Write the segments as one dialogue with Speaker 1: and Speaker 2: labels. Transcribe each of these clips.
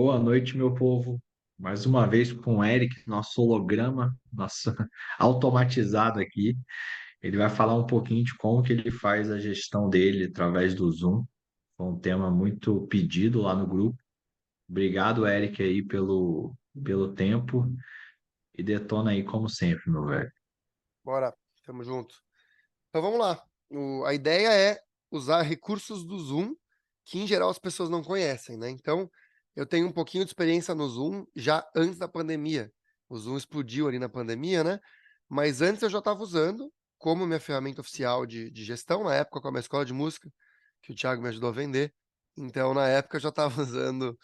Speaker 1: Boa noite, meu povo. Mais uma vez com o Eric, nosso holograma, nosso automatizado aqui. Ele vai falar um pouquinho de como que ele faz a gestão dele através do Zoom. Foi um tema muito pedido lá no grupo. Obrigado, Eric, aí pelo tempo e detona aí como sempre, meu velho.
Speaker 2: Bora, tamo junto. Então vamos lá. A ideia é usar recursos do Zoom que, em geral, as pessoas não conhecem, né? Então, eu tenho um pouquinho de experiência no Zoom já antes da pandemia. O Zoom explodiu ali na pandemia, né? Mas antes eu já estava usando como minha ferramenta oficial de gestão, na época com a minha escola de música, que o Thiago me ajudou a vender. Então, na época, eu já estava usando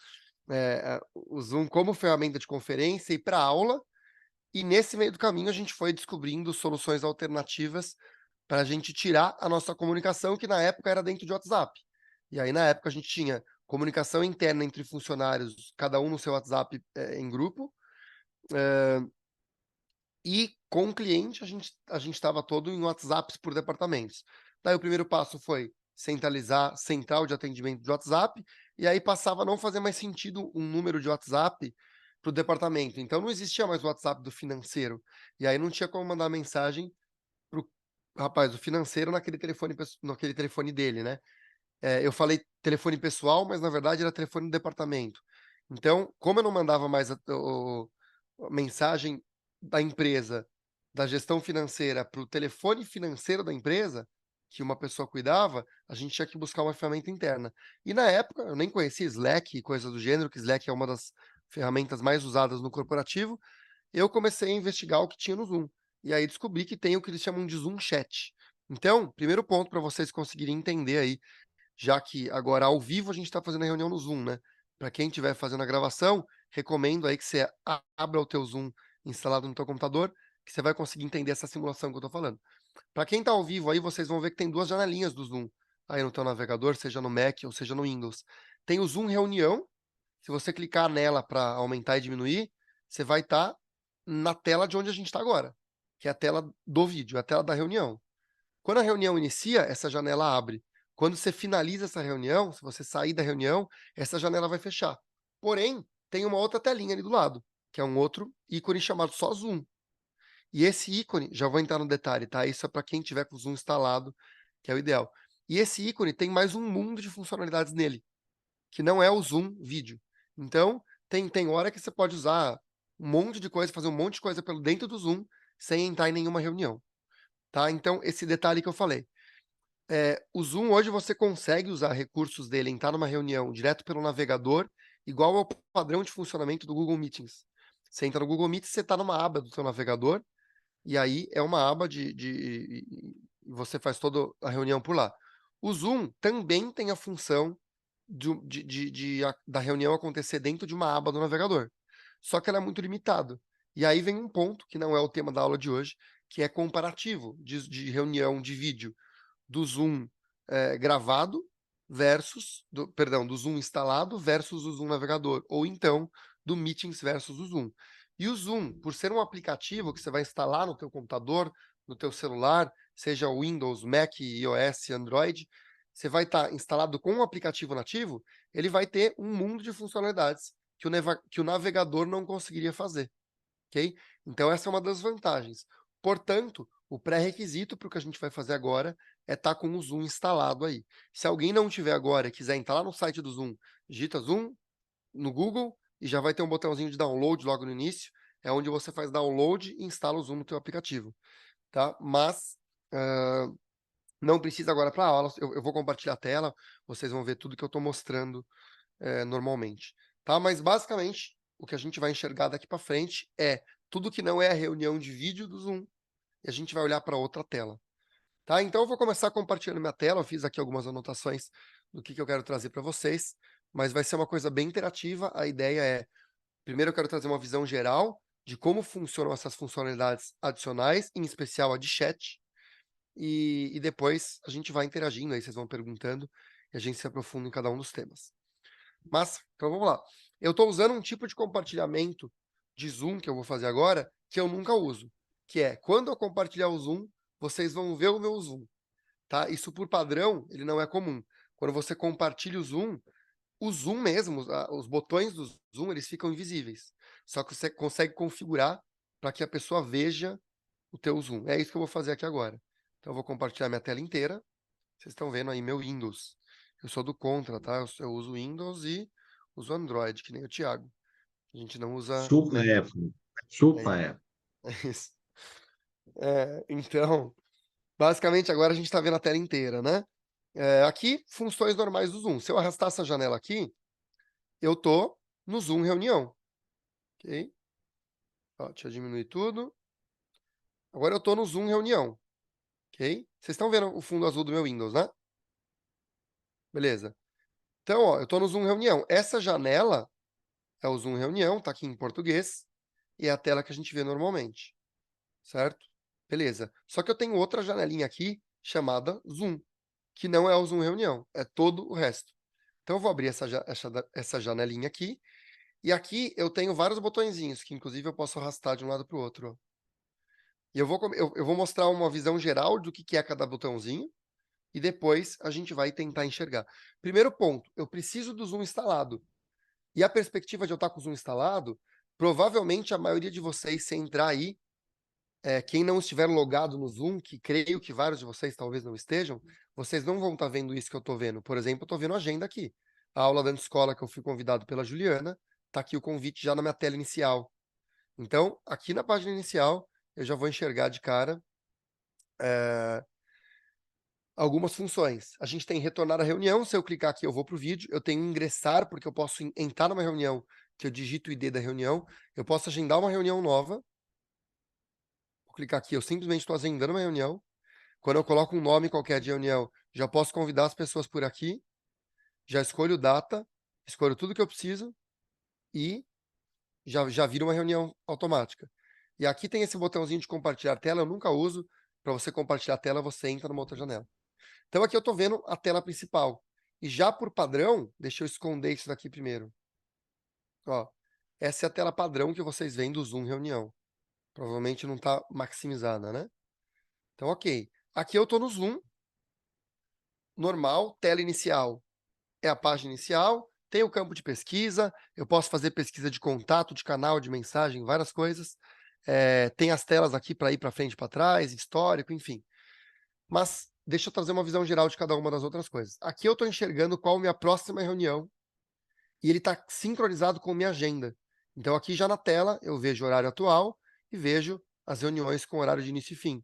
Speaker 2: o Zoom como ferramenta de conferência e para aula. E nesse meio do caminho, a gente foi descobrindo soluções alternativas para a gente tirar a nossa comunicação, que na época era dentro de WhatsApp. E aí, na época, a gente tinha comunicação interna entre funcionários, cada um no seu WhatsApp em grupo, e com o cliente a gente estava todo em WhatsApps por departamentos. Daí o primeiro passo foi centralizar central de atendimento de WhatsApp, e aí passava a não fazer mais sentido um número de WhatsApp para o departamento. Então não existia mais o WhatsApp do financeiro. E aí não tinha como mandar mensagem para o rapaz do financeiro naquele telefone dele, né? Eu falei telefone pessoal, mas na verdade era telefone do departamento. Então, como eu não mandava mais a mensagem da empresa, da gestão financeira, para o telefone financeiro da empresa, que uma pessoa cuidava, a gente tinha que buscar uma ferramenta interna. E na época, eu nem conhecia Slack e coisa do gênero, que Slack é uma das ferramentas mais usadas no corporativo. Eu comecei a investigar o que tinha no Zoom. E aí descobri que tem o que eles chamam de Zoom Chat. Então, primeiro ponto para vocês conseguirem entender aí, já que agora ao vivo a gente está fazendo a reunião no Zoom, né? Para quem estiver fazendo a gravação, recomendo aí que você abra o teu Zoom instalado no teu computador, que você vai conseguir entender essa simulação que eu estou falando. Para quem está ao vivo aí, vocês vão ver que tem duas janelinhas do Zoom aí no teu navegador, seja no Mac ou seja no Windows. Tem o Zoom Reunião. Se você clicar nela para aumentar e diminuir, você vai estar na tela de onde a gente está agora, que é a tela do vídeo, a tela da reunião. Quando a reunião inicia, essa janela abre. Quando você finaliza essa reunião, se você sair da reunião, essa janela vai fechar. Porém, tem uma outra telinha ali do lado, que é um outro ícone chamado só Zoom. E esse ícone, já vou entrar no detalhe, tá? Isso é para quem tiver com o Zoom instalado, que é o ideal. E esse ícone tem mais um mundo de funcionalidades nele, que não é o Zoom vídeo. Então, tem hora que você pode usar um monte de coisa, fazer um monte de coisa pelo dentro do Zoom, sem entrar em nenhuma reunião, tá? Então, esse detalhe que eu falei. O Zoom hoje você consegue usar recursos dele, entrar numa reunião direto pelo navegador, igual ao padrão de funcionamento do Google Meetings. Você entra no Google Meets, você está numa aba do seu navegador, e aí é uma aba e você faz toda a reunião por lá. O Zoom também tem a função da reunião acontecer dentro de uma aba do navegador. Só que ela é muito limitado. E aí vem um ponto, que não é o tema da aula de hoje, que é comparativo de reunião de vídeo do Zoom gravado do Zoom instalado versus o Zoom navegador, ou então do Meetings versus o Zoom. E o Zoom, por ser um aplicativo que você vai instalar no teu computador, no teu celular, seja Windows, Mac, iOS, Android, você vai estar instalado com um aplicativo nativo, ele vai ter um mundo de funcionalidades que o navegador não conseguiria fazer, ok? Então essa é uma das vantagens. Portanto, o pré-requisito para o que a gente vai fazer agora é estar com o Zoom instalado aí. Se alguém não tiver agora e quiser entrar lá no site do Zoom, digita Zoom no Google e já vai ter um botãozinho de download logo no início, é onde você faz download e instala o Zoom no teu aplicativo, tá? Mas não precisa agora para a aula, eu vou compartilhar a tela, vocês vão ver tudo que eu estou mostrando normalmente, tá? Mas basicamente o que a gente vai enxergar daqui para frente é tudo que não é a reunião de vídeo do Zoom e a gente vai olhar para outra tela, tá? Então eu vou começar compartilhando minha tela, eu fiz aqui algumas anotações do que eu quero trazer para vocês, mas vai ser uma coisa bem interativa. A ideia é, primeiro eu quero trazer uma visão geral de como funcionam essas funcionalidades adicionais, em especial a de chat, e depois a gente vai interagindo, aí vocês vão perguntando e a gente se aprofunda em cada um dos temas. Mas, então vamos lá. Eu estou usando um tipo de compartilhamento de Zoom que eu vou fazer agora, que eu nunca uso, que é, quando eu compartilhar o Zoom, vocês vão ver o meu Zoom, tá? Isso por padrão, ele não é comum. Quando você compartilha o Zoom, O zoom mesmo, os botões do zoom, eles ficam invisíveis. Só que você consegue configurar para que a pessoa veja o teu zoom. É isso que eu vou fazer aqui agora. Então eu vou compartilhar minha tela inteira. Vocês estão vendo aí meu Windows. Eu sou do contra, tá? Eu uso Windows e uso Android, que nem o Thiago. A gente não usa
Speaker 1: Chupa
Speaker 2: Mac.
Speaker 1: Apple. Chupa
Speaker 2: É,
Speaker 1: Apple.
Speaker 2: é isso. Então, basicamente agora a gente está vendo a tela inteira, né? Aqui, funções normais do Zoom. Se eu arrastar essa janela aqui, eu tô no Zoom reunião, ok? Ó, deixa eu diminuir tudo. Agora eu tô no Zoom reunião, ok? Vocês estão vendo o fundo azul do meu Windows, né? Beleza. Então, ó, eu tô no Zoom reunião. Essa janela é o Zoom reunião, tá aqui em português, e é a tela que a gente vê normalmente, certo? Beleza. Só que eu tenho outra janelinha aqui chamada Zoom, que não é o Zoom reunião, é todo o resto. Então eu vou abrir essa janelinha aqui, e aqui eu tenho vários botõezinhos, que inclusive eu posso arrastar de um lado para o outro, ó. E eu vou mostrar uma visão geral do que é cada botãozinho, e depois a gente vai tentar enxergar. Primeiro ponto, eu preciso do Zoom instalado. E a perspectiva de eu estar com o Zoom instalado, provavelmente a maioria de vocês, se entrar aí, quem não estiver logado no Zoom, que creio que vários de vocês talvez não estejam, vocês não vão estar vendo isso que eu estou vendo. Por exemplo, eu estou vendo a agenda aqui. A aula da escola que eu fui convidado pela Juliana, está aqui o convite já na minha tela inicial. Então, aqui na página inicial, eu já vou enxergar de cara algumas funções. A gente tem retornar à reunião. Se eu clicar aqui, eu vou para o vídeo. Eu tenho ingressar, porque eu posso entrar numa reunião que eu digito o ID da reunião. Eu posso agendar uma reunião nova. Vou clicar aqui, eu simplesmente estou agendando uma reunião. Quando eu coloco um nome qualquer de reunião, já posso convidar as pessoas por aqui, já escolho data, escolho tudo que eu preciso e já vira uma reunião automática. E aqui tem esse botãozinho de compartilhar tela, eu nunca uso. Para você compartilhar a tela, você entra numa outra janela. Então aqui eu estou vendo a tela principal. E já por padrão, deixa eu esconder isso daqui primeiro. Ó, essa é a tela padrão que vocês veem do Zoom reunião. Provavelmente não está maximizada, né? Então, ok. Aqui eu estou no Zoom, normal, tela inicial é a página inicial, tem o campo de pesquisa, eu posso fazer pesquisa de contato, de canal, de mensagem, várias coisas. Tem as telas aqui para ir para frente e para trás, histórico, enfim. Mas deixa eu trazer uma visão geral de cada uma das outras coisas. Aqui eu estou enxergando qual a minha próxima reunião e ele está sincronizado com minha agenda. Então aqui já na tela eu vejo o horário atual e vejo as reuniões com horário de início e fim.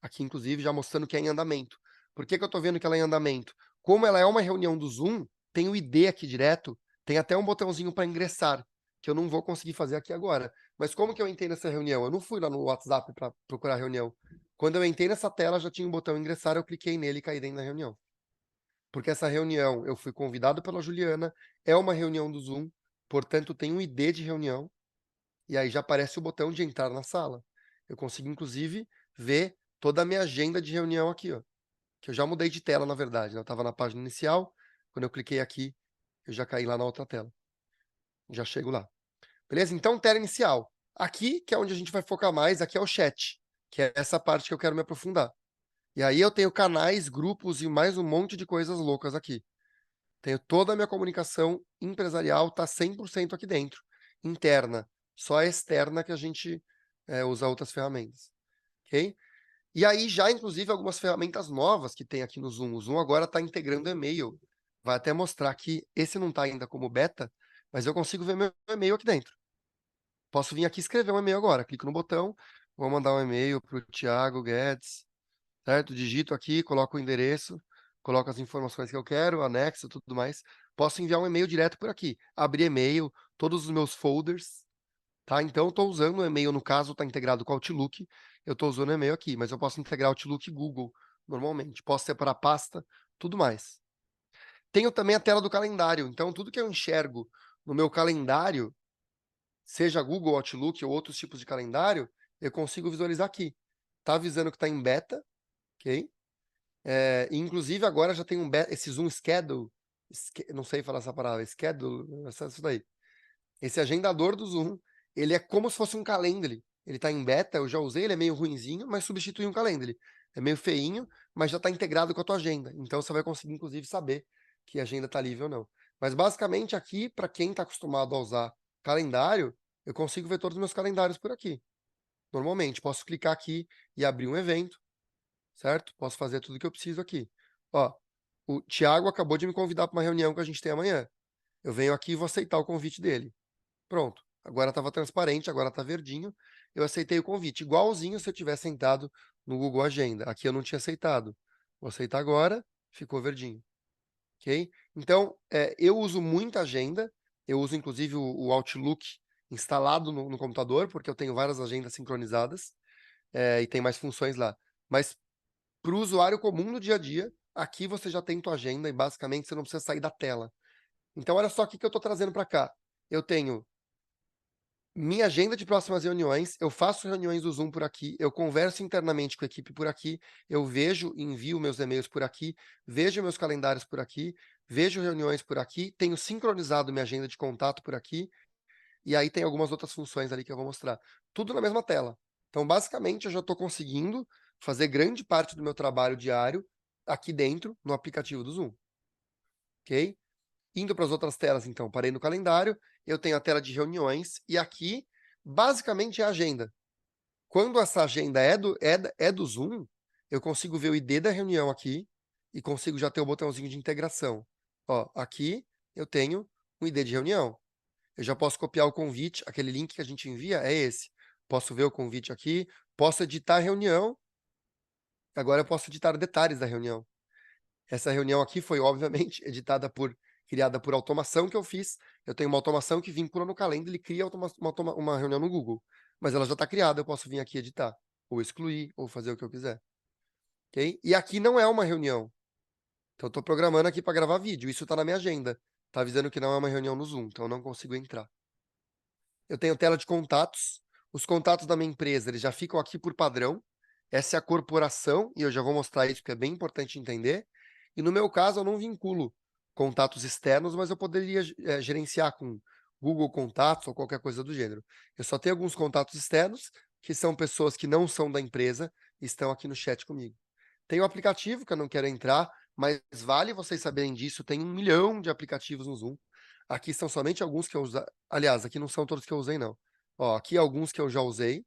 Speaker 2: Aqui, inclusive, já mostrando que é em andamento. Por que eu estou vendo que ela é em andamento? Como ela é uma reunião do Zoom, tem o ID aqui direto, tem até um botãozinho para ingressar, que eu não vou conseguir fazer aqui agora. Mas como que eu entrei nessa reunião? Eu não fui lá no WhatsApp para procurar a reunião. Quando eu entrei nessa tela, já tinha um botão ingressar, eu cliquei nele e caí dentro da reunião. Porque essa reunião, eu fui convidado pela Juliana, é uma reunião do Zoom, portanto tem um ID de reunião, e aí já aparece o botão de entrar na sala. Eu consigo, inclusive, ver toda a minha agenda de reunião aqui, ó. Que eu já mudei de tela, na verdade, né? Eu estava na página inicial, quando eu cliquei aqui, eu já caí lá na outra tela. Já chego lá. Beleza? Então, tela inicial. Aqui, que é onde a gente vai focar mais, aqui é o chat, que é essa parte que eu quero me aprofundar. E aí eu tenho canais, grupos e mais um monte de coisas loucas aqui. Tenho toda a minha comunicação empresarial, tá 100% aqui dentro, interna. Só a externa que a gente usa outras ferramentas. Ok? E aí já, inclusive, algumas ferramentas novas que tem aqui no Zoom. O Zoom agora está integrando e-mail. Vai até mostrar que esse não está ainda como beta, mas eu consigo ver meu e-mail aqui dentro. Posso vir aqui escrever um e-mail agora. Clico no botão, vou mandar um e-mail para o Thiago Guedes, certo? Digito aqui, coloco o endereço, coloco as informações que eu quero, anexo, tudo mais. Posso enviar um e-mail direto por aqui. Abrir e-mail, todos os meus folders, tá? Então, eu estou usando o e-mail, no caso, está integrado com o Outlook. Eu estou usando o e-mail aqui, mas eu posso integrar Outlook e Google normalmente. Posso separar pasta, tudo mais. Tenho também a tela do calendário. Então, tudo que eu enxergo no meu calendário, seja Google, Outlook ou outros tipos de calendário, eu consigo visualizar aqui. Tá avisando que está em beta, ok? E, inclusive, agora já tem esse Zoom Schedule, não sei falar essa palavra, Schedule, isso daí. Esse agendador do Zoom, ele é como se fosse um Calendly. Ele está em beta, eu já usei, ele é meio ruinzinho, mas substitui um Calendly. É meio feinho, mas já está integrado com a tua agenda. Então você vai conseguir, inclusive, saber que a agenda está livre ou não. Mas basicamente aqui, para quem está acostumado a usar calendário, eu consigo ver todos os meus calendários por aqui. Normalmente, posso clicar aqui e abrir um evento, certo? Posso fazer tudo que eu preciso aqui. Ó, o Thiago acabou de me convidar para uma reunião que a gente tem amanhã. Eu venho aqui e vou aceitar o convite dele. Pronto. Agora estava transparente, agora está verdinho. Eu aceitei o convite. Igualzinho se eu tivesse sentado no Google Agenda. Aqui eu não tinha aceitado. Vou aceitar agora, ficou verdinho. Ok? Então, eu uso muita agenda. Eu uso inclusive o Outlook instalado no computador, porque eu tenho várias agendas sincronizadas e tem mais funções lá. Mas para o usuário comum no dia a dia, aqui você já tem tua agenda e basicamente você não precisa sair da tela. Então, olha só o que eu estou trazendo para cá. Eu tenho minha agenda de próximas reuniões, eu faço reuniões do Zoom por aqui, eu converso internamente com a equipe por aqui, eu vejo, envio meus e-mails por aqui, vejo meus calendários por aqui, vejo reuniões por aqui, tenho sincronizado minha agenda de contato por aqui, e aí tem algumas outras funções ali que eu vou mostrar. Tudo na mesma tela. Então, basicamente, eu já estou conseguindo fazer grande parte do meu trabalho diário aqui dentro, no aplicativo do Zoom. Ok? Indo para as outras telas, então, parei no calendário, eu tenho a tela de reuniões, e aqui, basicamente, é a agenda. Quando essa agenda é do Zoom, eu consigo ver o ID da reunião aqui, e consigo já ter o botãozinho de integração. Ó, aqui eu tenho um ID de reunião. Eu já posso copiar o convite, aquele link que a gente envia é esse. Posso ver o convite aqui, posso editar a reunião, agora eu posso editar detalhes da reunião. Essa reunião aqui foi, obviamente, criada por automação que eu fiz. Eu tenho uma automação que vincula no Calendly, ele cria uma reunião no Google. Mas ela já está criada, eu posso vir aqui editar, ou excluir, ou fazer o que eu quiser. Ok? E aqui não é uma reunião. Então eu estou programando aqui para gravar vídeo. Isso está na minha agenda. Está avisando que não é uma reunião no Zoom, então eu não consigo entrar. Eu tenho tela de contatos. Os contatos da minha empresa, eles já ficam aqui por padrão. Essa é a corporação, e eu já vou mostrar isso, porque é bem importante entender. E no meu caso, eu não vinculo contatos externos, mas eu poderia gerenciar com Google Contatos ou qualquer coisa do gênero. Eu só tenho alguns contatos externos, que são pessoas que não são da empresa e estão aqui no chat comigo. Tem um aplicativo que eu não quero entrar, mas vale vocês saberem disso. Tem 1 milhão de aplicativos no Zoom. Aqui são somente alguns que eu usei. Aliás, aqui não são todos que eu usei, não. Ó, aqui alguns que eu já usei.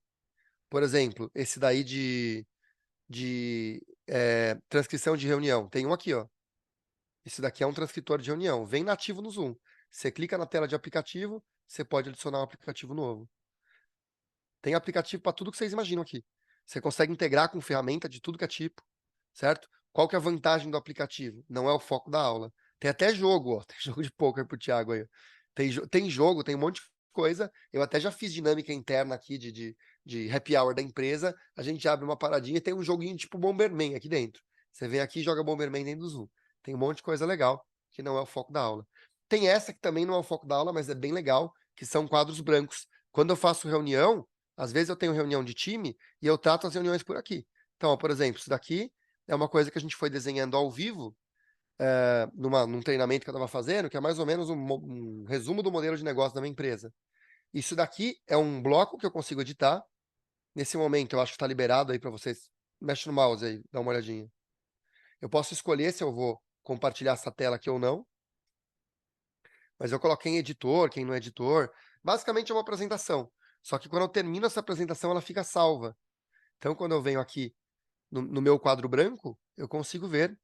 Speaker 2: Por exemplo, esse daí de transcrição de reunião. Tem um aqui, ó. Esse daqui é um transcritor de reunião. Vem nativo no Zoom. Você clica na tela de aplicativo, você pode adicionar um aplicativo novo. Tem aplicativo para tudo que vocês imaginam aqui. Você consegue integrar com ferramenta de tudo que é tipo, certo? Qual que é a vantagem do aplicativo? Não é o foco da aula. Tem até jogo, ó. Tem jogo de poker pro Thiago aí. Tem jogo, tem um monte de coisa. Eu até já fiz dinâmica interna aqui de happy hour da empresa. A gente abre uma paradinha e tem um joguinho tipo Bomberman aqui dentro. Você vem aqui e joga Bomberman dentro do Zoom. Tem um monte de coisa legal que não é o foco da aula. Tem essa que também não é o foco da aula, mas é bem legal, que são quadros brancos. Quando eu faço reunião, às vezes eu tenho reunião de time e eu trato as reuniões por aqui. Então, ó, por exemplo, isso daqui é uma coisa que a gente foi desenhando ao vivo, num treinamento que eu estava fazendo, que é mais ou menos um resumo do modelo de negócio da minha empresa. Isso daqui é um bloco que eu consigo editar. Nesse momento, eu acho que está liberado aí para vocês. Mexe no mouse aí, dá uma olhadinha. Eu posso escolher se eu vou compartilhar essa tela aqui ou não. Mas eu coloquei em editor, quem não é editor. Basicamente é uma apresentação. Só que quando eu termino essa apresentação, ela fica salva. Então, quando eu venho aqui no meu quadro branco, eu consigo ver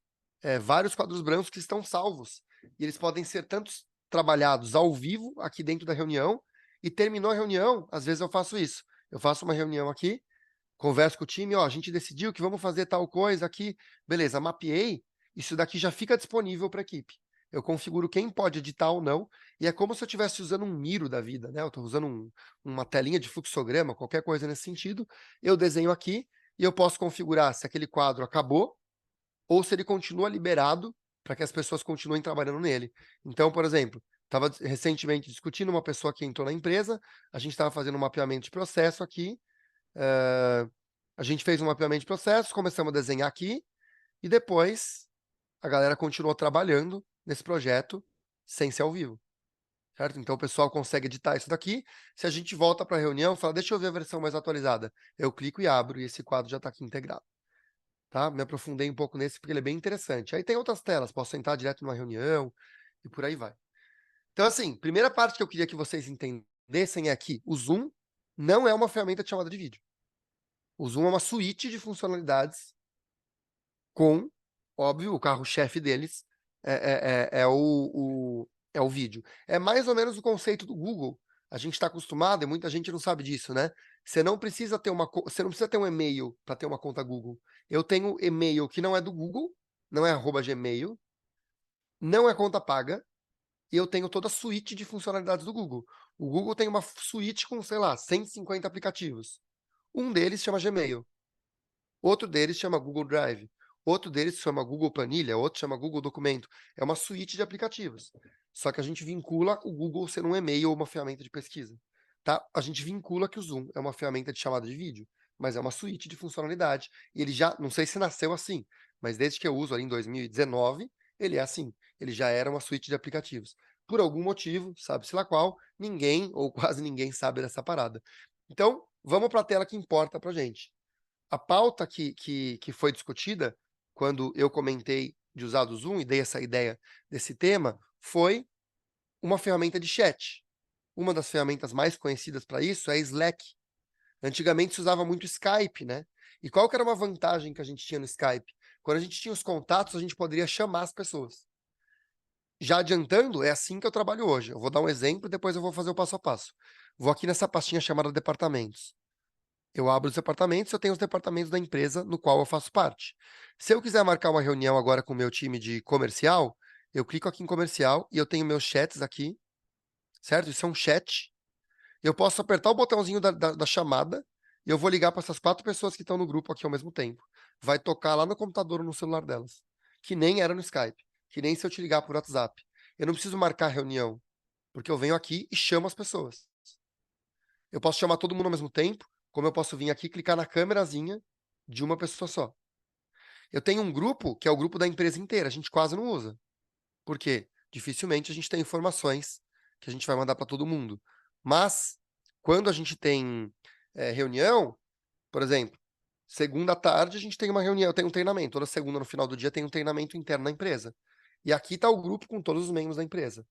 Speaker 2: vários quadros brancos que estão salvos. E eles podem ser tanto trabalhados ao vivo, aqui dentro da reunião, e terminou a reunião, às vezes eu faço isso. Eu faço uma reunião aqui, converso com o time, ó, a gente decidiu que vamos fazer tal coisa aqui, beleza, mapeei, isso daqui já fica disponível para a equipe. Eu configuro quem pode editar ou não, e é como se eu estivesse usando um Miro da vida, né? Eu estou usando uma telinha de fluxograma, qualquer coisa nesse sentido. Eu desenho aqui e eu posso configurar se aquele quadro acabou ou se ele continua liberado para que as pessoas continuem trabalhando nele. Então, por exemplo, estava recentemente discutindo uma pessoa que entrou na empresa, a gente estava fazendo um mapeamento de processo aqui, a gente fez um mapeamento de processos, começamos a desenhar aqui, e depois a galera continuou trabalhando nesse projeto sem ser ao vivo, certo? Então o pessoal consegue editar isso daqui. Se a gente volta para a reunião, fala, deixa eu ver a versão mais atualizada. Eu clico e abro, e esse quadro já está aqui integrado. Tá? Me aprofundei um pouco nesse, porque ele é bem interessante. Aí tem outras telas, posso sentar direto numa reunião, e por aí vai. Então, assim, primeira parte que eu queria que vocês entendessem é que o Zoom não é uma ferramenta de chamada de vídeo. O Zoom é uma suíte de funcionalidades com, óbvio, o carro-chefe deles é o vídeo. É mais ou menos o conceito do Google. A gente está acostumado, e muita gente não sabe disso, né? Você não precisa ter você não precisa ter um e-mail para ter uma conta Google. Eu tenho e-mail que não é do Google, não é @gmail, não é conta paga, e eu tenho toda a suíte de funcionalidades do Google. O Google tem uma suíte com, sei lá, 150 aplicativos. Um deles chama Gmail. Outro deles chama Google Drive. Outro deles chama Google Planilha. Outro chama Google Documento. É uma suíte de aplicativos. Só que a gente vincula o Google sendo um e-mail ou uma ferramenta de pesquisa. Tá? A gente vincula que o Zoom é uma ferramenta de chamada de vídeo, mas é uma suíte de funcionalidade. E ele já, não sei se nasceu assim, mas desde que eu uso ali em 2019, ele é assim. Ele já era uma suíte de aplicativos. Por algum motivo, sabe-se lá qual, ninguém ou quase ninguém sabe dessa parada. Então, vamos para a tela que importa para gente. A pauta que foi discutida, quando eu comentei de usar do Zoom e dei essa ideia desse tema, foi uma ferramenta de chat. Uma das ferramentas mais conhecidas para isso é Slack. Antigamente se usava muito Skype, né? E qual que era uma vantagem que a gente tinha no Skype? Quando a gente tinha os contatos, a gente poderia chamar as pessoas. Já adiantando, é assim que eu trabalho hoje. Eu vou dar um exemplo, depois eu vou fazer o passo a passo. Vou aqui nessa pastinha chamada departamentos. Eu abro os departamentos, eu tenho os departamentos da empresa no qual eu faço parte. Se eu quiser marcar uma reunião agora com o meu time de comercial, eu clico aqui em comercial e eu tenho meus chats aqui, certo? Isso é um chat. Eu posso apertar o botãozinho da chamada e eu vou ligar para essas 4 pessoas que estão no grupo aqui ao mesmo tempo. Vai tocar lá no computador ou no celular delas. Que nem era no Skype. Que nem se eu te ligar por WhatsApp. Eu não preciso marcar reunião, porque eu venho aqui e chamo as pessoas. Eu posso chamar todo mundo ao mesmo tempo, como eu posso vir aqui e clicar na câmerazinha de uma pessoa só. Eu tenho um grupo que é o grupo da empresa inteira, a gente quase não usa. Por quê? Dificilmente a gente tem informações que a gente vai mandar para todo mundo. Mas, quando a gente tem reunião, por exemplo, segunda à tarde a gente tem uma reunião, tem um treinamento. Toda segunda, no final do dia, tem um treinamento interno na empresa. E aqui está o grupo com todos os membros da empresa.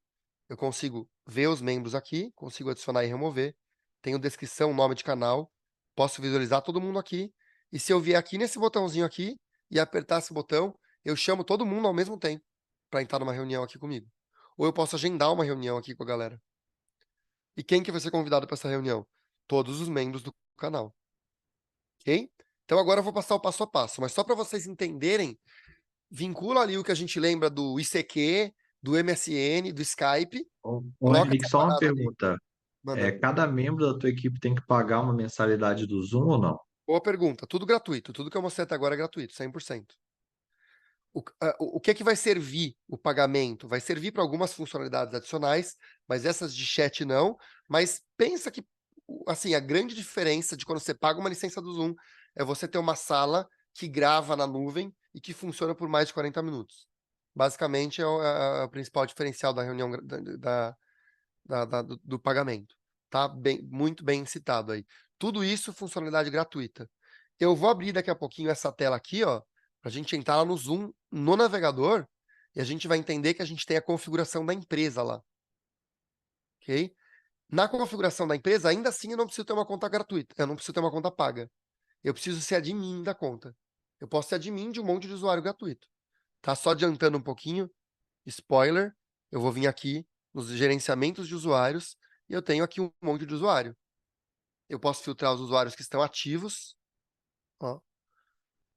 Speaker 2: Eu consigo ver os membros aqui, consigo adicionar e remover. Tenho descrição, nome de canal. Posso visualizar todo mundo aqui. E se eu vier aqui nesse botãozinho aqui e apertar esse botão, eu chamo todo mundo ao mesmo tempo para entrar numa reunião aqui comigo. Ou eu posso agendar uma reunião aqui com a galera. E quem que vai ser convidado para essa reunião? Todos os membros do canal. Ok? Então agora eu vou passar o passo a passo. Mas só para vocês entenderem, vincula ali o que a gente lembra do ICQ, do MSN, do Skype.
Speaker 1: Ô,
Speaker 2: Coloca
Speaker 1: Henrique,
Speaker 2: essa
Speaker 1: só uma
Speaker 2: parada ali.
Speaker 1: pergunta.
Speaker 2: Manda.
Speaker 1: Cada membro da tua equipe tem que pagar uma mensalidade do Zoom ou não?
Speaker 2: Boa pergunta. Tudo gratuito. Tudo que eu mostrei até agora é gratuito, 100%. O que é que vai servir o pagamento? Vai servir para algumas funcionalidades adicionais, mas essas de chat não. Mas pensa que, assim, a grande diferença de quando você paga uma licença do Zoom é você ter uma sala que grava na nuvem e que funciona por mais de 40 minutos. Basicamente, é o principal diferencial da reunião do pagamento. Tá muito bem citado aí. Tudo isso funcionalidade gratuita. Eu vou abrir daqui a pouquinho essa tela aqui, ó, para a gente entrar lá no Zoom, no navegador, e a gente vai entender que a gente tem a configuração da empresa lá. Ok? Na configuração da empresa, ainda assim eu não preciso ter uma conta gratuita, eu não preciso ter uma conta paga. Eu preciso ser admin da conta. Eu posso ser admin de um monte de usuário gratuito. Tá só adiantando um pouquinho, spoiler, eu vou vir aqui nos gerenciamentos de usuários e eu tenho aqui um monte de usuário. Eu posso filtrar os usuários que estão ativos. Ó,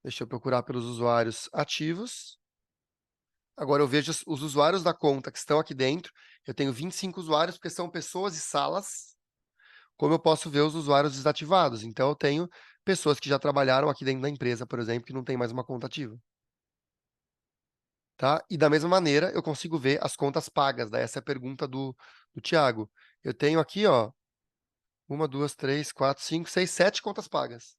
Speaker 2: deixa eu procurar pelos usuários ativos. Agora eu vejo os usuários da conta que estão aqui dentro. Eu tenho 25 usuários, porque são pessoas e salas. Como eu posso ver os usuários desativados? Então eu tenho pessoas que já trabalharam aqui dentro da empresa, por exemplo, que não tem mais uma conta ativa. Tá? E da mesma maneira, eu consigo ver as contas pagas. Daí essa é a pergunta do Thiago. Eu tenho aqui, ó, 1, 2, 3, 4, 5, 6, 7 contas pagas.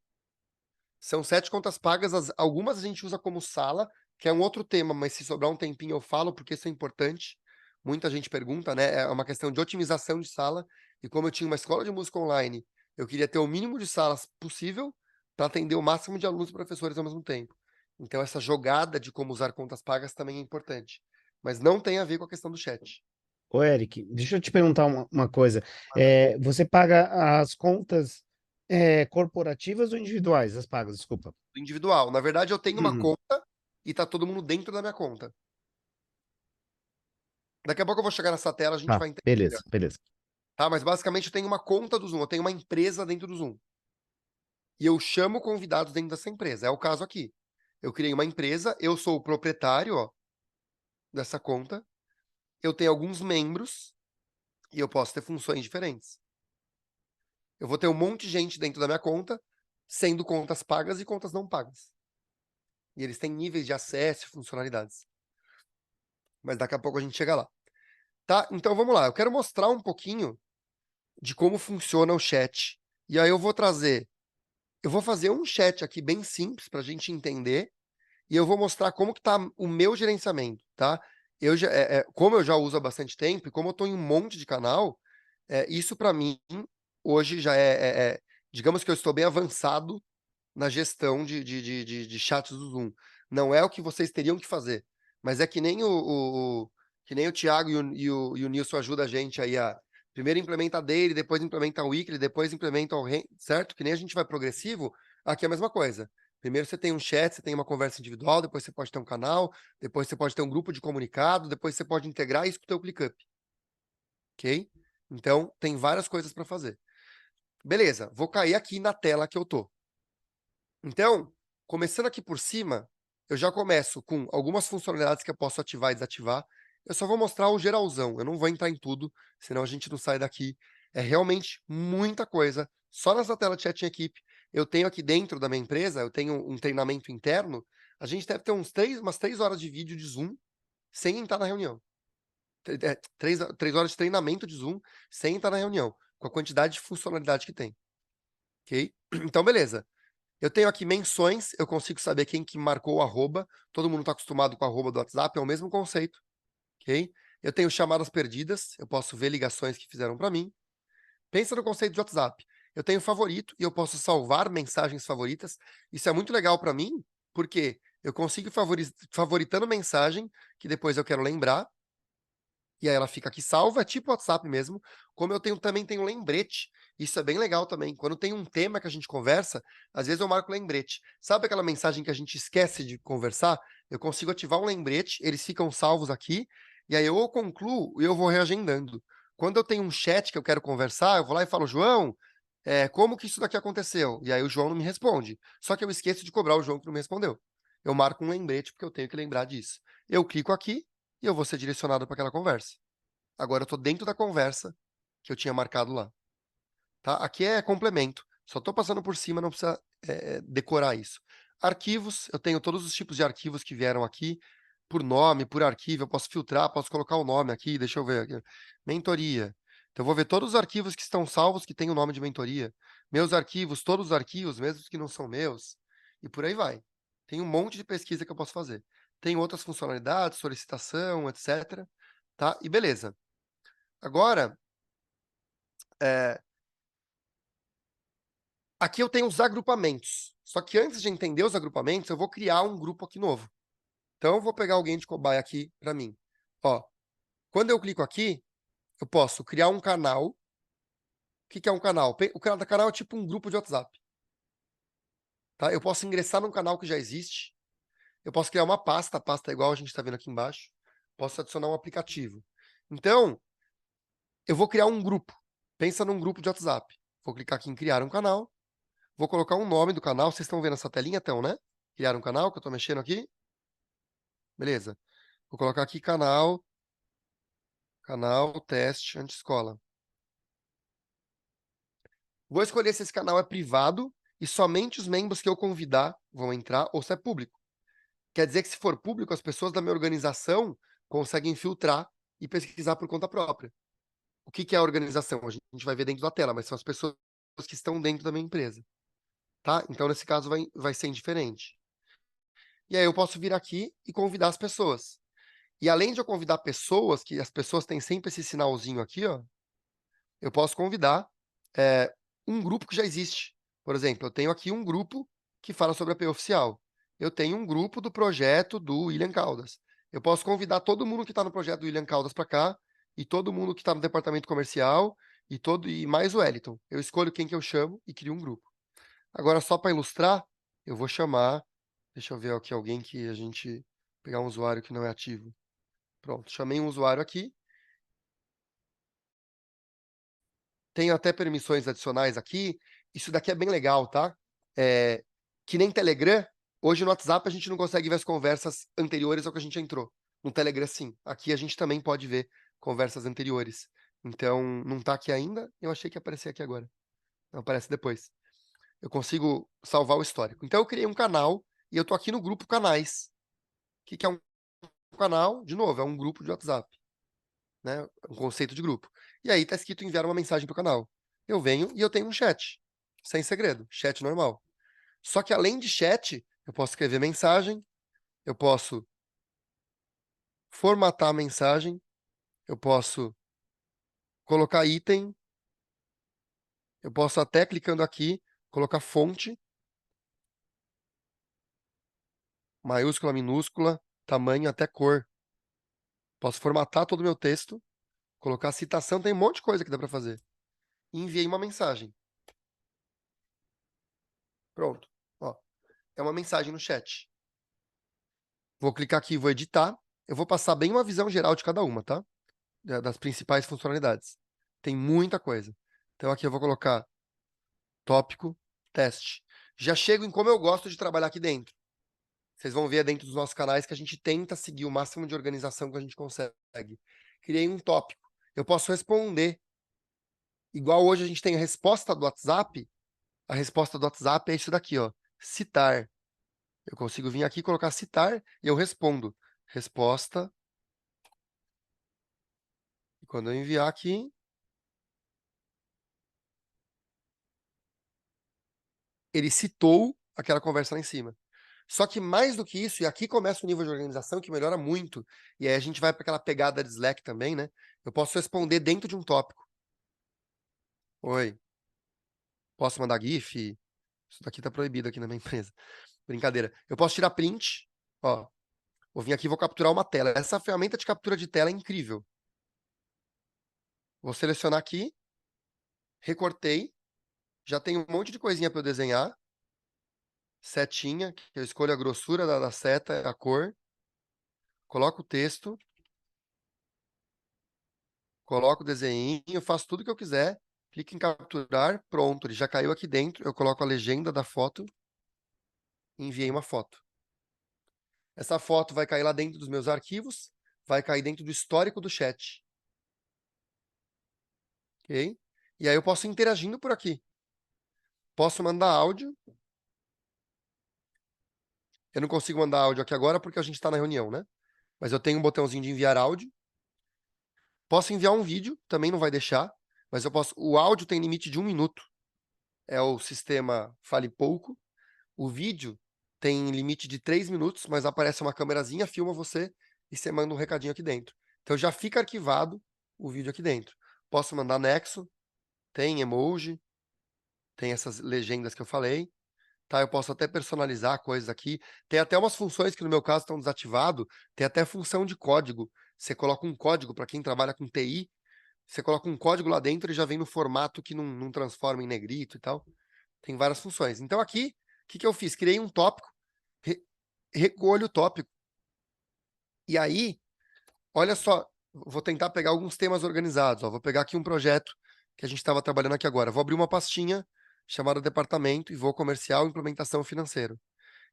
Speaker 2: São 7 contas pagas, algumas a gente usa como sala, que é um outro tema, mas se sobrar um tempinho eu falo, porque isso é importante. Muita gente pergunta, né? É uma questão de otimização de sala. E como eu tinha uma escola de música online, eu queria ter o mínimo de salas possível para atender o máximo de alunos e professores ao mesmo tempo. Então, essa jogada de como usar contas pagas também é importante. Mas não tem a ver com a questão do chat.
Speaker 3: Ô, Eric, deixa eu te perguntar uma coisa. Você paga as contas corporativas ou individuais? As pagas, desculpa.
Speaker 2: Individual. Na verdade, eu tenho uma
Speaker 3: Uhum.
Speaker 2: conta e tá todo mundo dentro da minha conta. Daqui a pouco eu vou chegar nessa tela, a gente
Speaker 3: Tá,
Speaker 2: vai entender melhor,
Speaker 3: beleza, beleza.
Speaker 2: tá? Mas basicamente eu tenho uma conta do Zoom, eu tenho uma empresa dentro do Zoom. E eu chamo convidados dentro dessa empresa. É o caso aqui. Eu criei uma empresa, eu sou o proprietário, ó, dessa conta. Eu tenho alguns membros e eu posso ter funções diferentes. Eu vou ter um monte de gente dentro da minha conta, sendo contas pagas e contas não pagas. E eles têm níveis de acesso e funcionalidades. Mas daqui a pouco a gente chega lá. Tá? Então vamos lá. Eu quero mostrar um pouquinho de como funciona o chat. E aí eu vou trazer. Eu vou fazer um chat aqui bem simples para a gente entender. E eu vou mostrar como que tá o meu gerenciamento, tá? Como eu já uso há bastante tempo e como eu estou em um monte de canal, isso para mim hoje já digamos que eu estou bem avançado na gestão de chats do Zoom. Não é o que vocês teriam que fazer, mas é que nem que nem o Thiago e o Nilson ajudam a gente aí a primeiro implementa a daily, depois implementa o weekly, depois implementa certo? Que nem a gente vai progressivo, aqui é a mesma coisa. Primeiro você tem um chat, você tem uma conversa individual, depois você pode ter um canal, depois você pode ter um grupo de comunicado, depois você pode integrar isso com o teu ClickUp. Ok? Então, tem várias coisas para fazer. Beleza, vou cair aqui na tela que eu tô. Então, começando aqui por cima, eu já começo com algumas funcionalidades que eu posso ativar e desativar. Eu só vou mostrar o geralzão, eu não vou entrar em tudo, senão a gente não sai daqui. É realmente muita coisa. Só nessa tela de chat em equipe, eu tenho aqui dentro da minha empresa, eu tenho um treinamento interno, a gente deve ter umas 3 horas de vídeo de Zoom sem entrar na reunião. 3 horas de treinamento de Zoom sem entrar na reunião, com a quantidade de funcionalidade que tem. Ok? Então, beleza. Eu tenho aqui menções, eu consigo saber quem que marcou o arroba. Todo mundo está acostumado com o arroba do WhatsApp, é o mesmo conceito, ok? Eu tenho chamadas perdidas, eu posso ver ligações que fizeram para mim. Pensa no conceito de WhatsApp. Eu tenho favorito e eu posso salvar mensagens favoritas. Isso é muito legal para mim, porque eu consigo favoritando mensagem que depois eu quero lembrar e aí ela fica aqui salva, é tipo WhatsApp mesmo, como eu também tenho lembrete. Isso é bem legal também. Quando tem um tema que a gente conversa, às vezes eu marco lembrete. Sabe aquela mensagem que a gente esquece de conversar? Eu consigo ativar um lembrete, eles ficam salvos aqui, e aí eu concluo e eu vou reagendando. Quando eu tenho um chat que eu quero conversar, eu vou lá e falo, João, como que isso daqui aconteceu? E aí o João não me responde. Só que eu esqueço de cobrar o João que não me respondeu. Eu marco um lembrete porque eu tenho que lembrar disso. Eu clico aqui e eu vou ser direcionado para aquela conversa. Agora eu estou dentro da conversa que eu tinha marcado lá. Tá? Aqui é complemento. Só estou passando por cima, não precisa decorar isso. Arquivos, eu tenho todos os tipos de arquivos que vieram aqui, por nome, por arquivo, eu posso filtrar, posso colocar o nome aqui, deixa eu ver aqui. Mentoria. Então eu vou ver todos os arquivos que estão salvos que têm o nome de mentoria. Meus arquivos, todos os arquivos, mesmo os que não são meus, e por aí vai. Tem um monte de pesquisa que eu posso fazer. Tem outras funcionalidades, solicitação, etc. Tá? E beleza. Agora, aqui eu tenho os agrupamentos. Só que antes de entender os agrupamentos, eu vou criar um grupo aqui novo. Então, eu vou pegar alguém de cobaia aqui para mim. Ó, quando eu clico aqui, eu posso criar um canal. O que é um canal? O canal é tipo um grupo de WhatsApp. Tá? Eu posso ingressar num canal que já existe. Eu posso criar uma pasta. A pasta é igual a gente está vendo aqui embaixo. Posso adicionar um aplicativo. Então, eu vou criar um grupo. Pensa num grupo de WhatsApp. Vou clicar aqui em criar um canal. Vou colocar um nome do canal. Vocês estão vendo essa telinha, então, né? Criar um canal, que eu estou mexendo aqui. Beleza. Vou colocar aqui canal teste anti-escola. Vou escolher se esse canal é privado e somente os membros que eu convidar vão entrar ou se é público. Quer dizer que se for público, as pessoas da minha organização conseguem filtrar e pesquisar por conta própria. O que é a organização? A gente vai ver dentro da tela, mas são as pessoas que estão dentro da minha empresa. Tá? Então, nesse caso, vai ser indiferente. E aí eu posso vir aqui e convidar as pessoas. E além de eu convidar pessoas, que as pessoas têm sempre esse sinalzinho aqui, ó, eu posso convidar um grupo que já existe. Por exemplo, eu tenho aqui um grupo que fala sobre a P Oficial. Eu tenho um grupo do projeto do William Caldas. Eu posso convidar todo mundo que está no projeto do William Caldas para cá e todo mundo que está no departamento comercial e mais o Wellington. Eu escolho quem que eu chamo e crio um grupo. Agora, só para ilustrar, eu vou chamar. Deixa eu ver aqui alguém que a gente pegar um usuário que não é ativo. Pronto, chamei um usuário aqui. Tenho até permissões adicionais aqui. Isso daqui é bem legal, tá? Que nem Telegram, hoje no WhatsApp a gente não consegue ver as conversas anteriores ao que a gente entrou. No Telegram, sim. Aqui a gente também pode ver conversas anteriores. Então, não tá aqui ainda. Eu achei que ia aparecer aqui agora. Não, aparece depois. Eu consigo salvar o histórico. Então, eu criei um canal e eu tô aqui no grupo Canais. O que é um canal? De novo, é um grupo de WhatsApp, né? Um conceito de grupo. E aí tá escrito enviar uma mensagem pro canal. Eu venho e eu tenho um chat, sem segredo, chat normal. Só que além de chat, eu posso escrever mensagem, eu posso formatar a mensagem, eu posso colocar item, eu posso até clicando aqui, colocar fonte, maiúscula, minúscula, tamanho, até cor. Posso formatar todo o meu texto, colocar citação, tem um monte de coisa que dá para fazer. E enviei uma mensagem. Pronto. Ó, é uma mensagem no chat. Vou clicar aqui e vou editar. Eu vou passar bem uma visão geral de cada uma, tá? Das principais funcionalidades. Tem muita coisa. Então aqui eu vou colocar tópico, teste. Já chego em como eu gosto de trabalhar aqui dentro. Vocês vão ver dentro dos nossos canais que a gente tenta seguir o máximo de organização que a gente consegue. Criei um tópico. Eu posso responder. Igual hoje a gente tem a resposta do WhatsApp. A resposta do WhatsApp é isso daqui, ó. Citar. Eu consigo vir aqui, colocar citar e eu respondo. Resposta. E quando eu enviar aqui, ele citou aquela conversa lá em cima. Só que mais do que isso, e aqui começa o nível de organização que melhora muito, e aí a gente vai para aquela pegada de Slack também, né? Eu posso responder dentro de um tópico. Oi, posso mandar GIF? Isso daqui tá proibido aqui na minha empresa. Brincadeira. Eu posso tirar print, ó. Vou vir aqui e vou capturar uma tela. Essa ferramenta de captura de tela é incrível. Vou selecionar aqui, recortei, já tem um monte de coisinha para eu desenhar. Setinha, que eu escolho a grossura da seta, a cor. Coloco o texto. Coloco o desenho, faço tudo que eu quiser, clico em capturar, pronto, ele já caiu aqui dentro, eu coloco a legenda da foto e enviei uma foto. Essa foto vai cair lá dentro dos meus arquivos, vai cair dentro do histórico do chat. Ok? E aí eu posso ir interagindo por aqui. Posso mandar áudio. Eu não consigo mandar áudio aqui agora porque a gente está na reunião, né? Mas eu tenho um botãozinho de enviar áudio. Posso enviar um vídeo, também não vai deixar, mas eu posso. O áudio tem limite de 1 minuto. É o sistema Fale Pouco. O vídeo tem limite de 3 minutos, mas aparece uma câmerazinha, filma você e você manda um recadinho aqui dentro. Então já fica arquivado o vídeo aqui dentro. Posso mandar anexo, tem emoji, tem essas legendas que eu falei, tá? Eu posso até personalizar coisas aqui. Tem até umas funções que no meu caso estão desativadas, tem até função de código. Você coloca um código para quem trabalha com TI, você coloca um código lá dentro e já vem no formato que não transforma em negrito e tal. Tem várias funções. Então aqui, o que eu fiz? Criei um tópico, recolho o tópico. E aí, olha só, vou tentar pegar alguns temas organizados. Ó. Vou pegar aqui um projeto que a gente estava trabalhando aqui agora. Vou abrir uma pastinha chamada Departamento e vou Comercial Implementação Financeiro.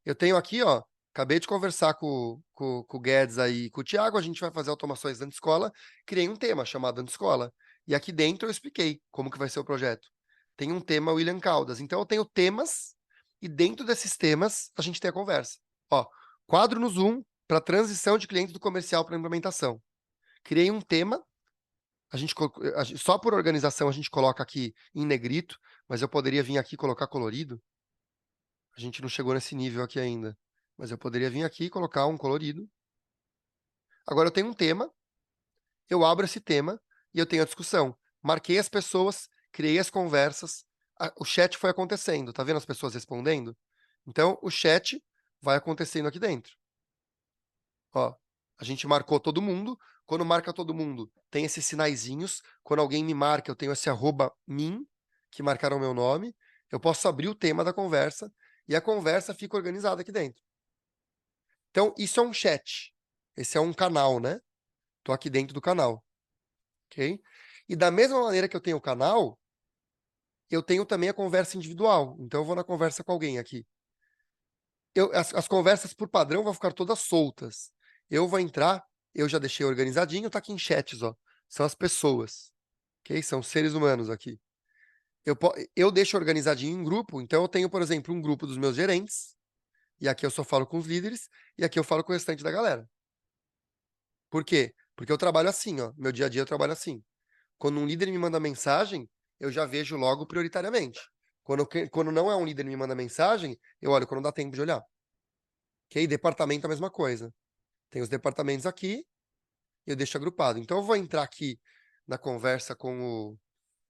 Speaker 2: Eu tenho aqui, ó, acabei de conversar com o Guedes aí, com o Thiago, a gente vai fazer automações dentro de escola. Criei um tema chamado dentro de escola. E aqui dentro eu expliquei como que vai ser o projeto. Tem um tema William Caldas. Então eu tenho temas e dentro desses temas a gente tem a conversa. Ó, quadro no Zoom para transição de cliente do comercial para implementação. Criei um tema, só por organização a gente coloca aqui em negrito, mas eu poderia vir aqui e colocar colorido. A gente não chegou nesse nível aqui ainda, mas eu poderia vir aqui e colocar um colorido. Agora eu tenho um tema, eu abro esse tema e eu tenho a discussão. Marquei as pessoas, criei as conversas, o chat foi acontecendo, tá vendo as pessoas respondendo? Então o chat vai acontecendo aqui dentro. Ó, A gente marcou todo mundo. Quando marca todo mundo, tem esses sinaizinhos. Quando alguém me marca, eu tenho esse @min, que marcaram meu nome. Eu posso abrir o tema da conversa e a conversa fica organizada aqui dentro. Então, isso é um chat. Esse é um canal, né? Tô aqui dentro do canal, ok? E da mesma maneira que eu tenho o canal, eu tenho também a conversa individual. Então, eu vou na conversa com alguém aqui. As conversas, por padrão, vão ficar todas soltas. Eu vou entrar, eu já deixei organizadinho, tá aqui em chats, ó. São as pessoas, ok? São seres humanos aqui. Eu deixo organizadinho em grupo, então eu tenho, por exemplo, um grupo dos meus gerentes, e aqui eu só falo com os líderes, e aqui eu falo com o restante da galera. Por quê? Porque eu trabalho assim, ó. Meu dia a dia eu trabalho assim. Quando um líder me manda mensagem, eu já vejo logo prioritariamente. Quando não é um líder que me manda mensagem, eu olho quando dá tempo de olhar. Ok? Departamento é a mesma coisa. Tem os departamentos aqui, e eu deixo agrupado. Então eu vou entrar aqui na conversa com o.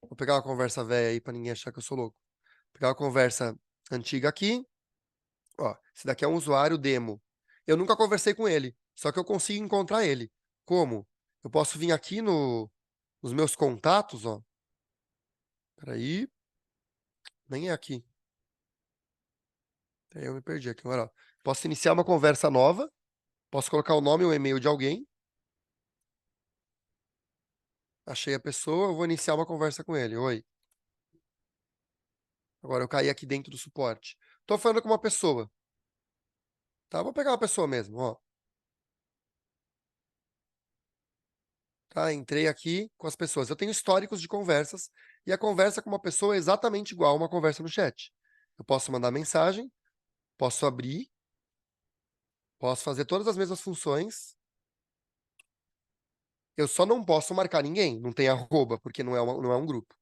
Speaker 2: Vou pegar uma conversa velha aí pra ninguém achar que eu sou louco. Vou pegar uma conversa antiga aqui. Ó, esse daqui é um usuário demo. Eu nunca conversei com ele, só que eu consigo encontrar ele. Como? Eu posso vir aqui nos meus contatos, ó. Peraí. Nem é aqui. Aí eu me perdi aqui agora, ó. Posso iniciar uma conversa nova. Posso colocar o nome e o e-mail de alguém. Achei a pessoa, eu vou iniciar uma conversa com ele. Oi. Agora eu caí aqui dentro do suporte. Tô falando com uma pessoa. Tá? Vou pegar uma pessoa mesmo, ó. Tá? Entrei aqui com as pessoas. Eu tenho históricos de conversas e a conversa com uma pessoa é exatamente igual a uma conversa no chat. Eu posso mandar mensagem, posso abrir, posso fazer todas as mesmas funções. Eu só não posso marcar ninguém. Não tem arroba, porque não é um grupo.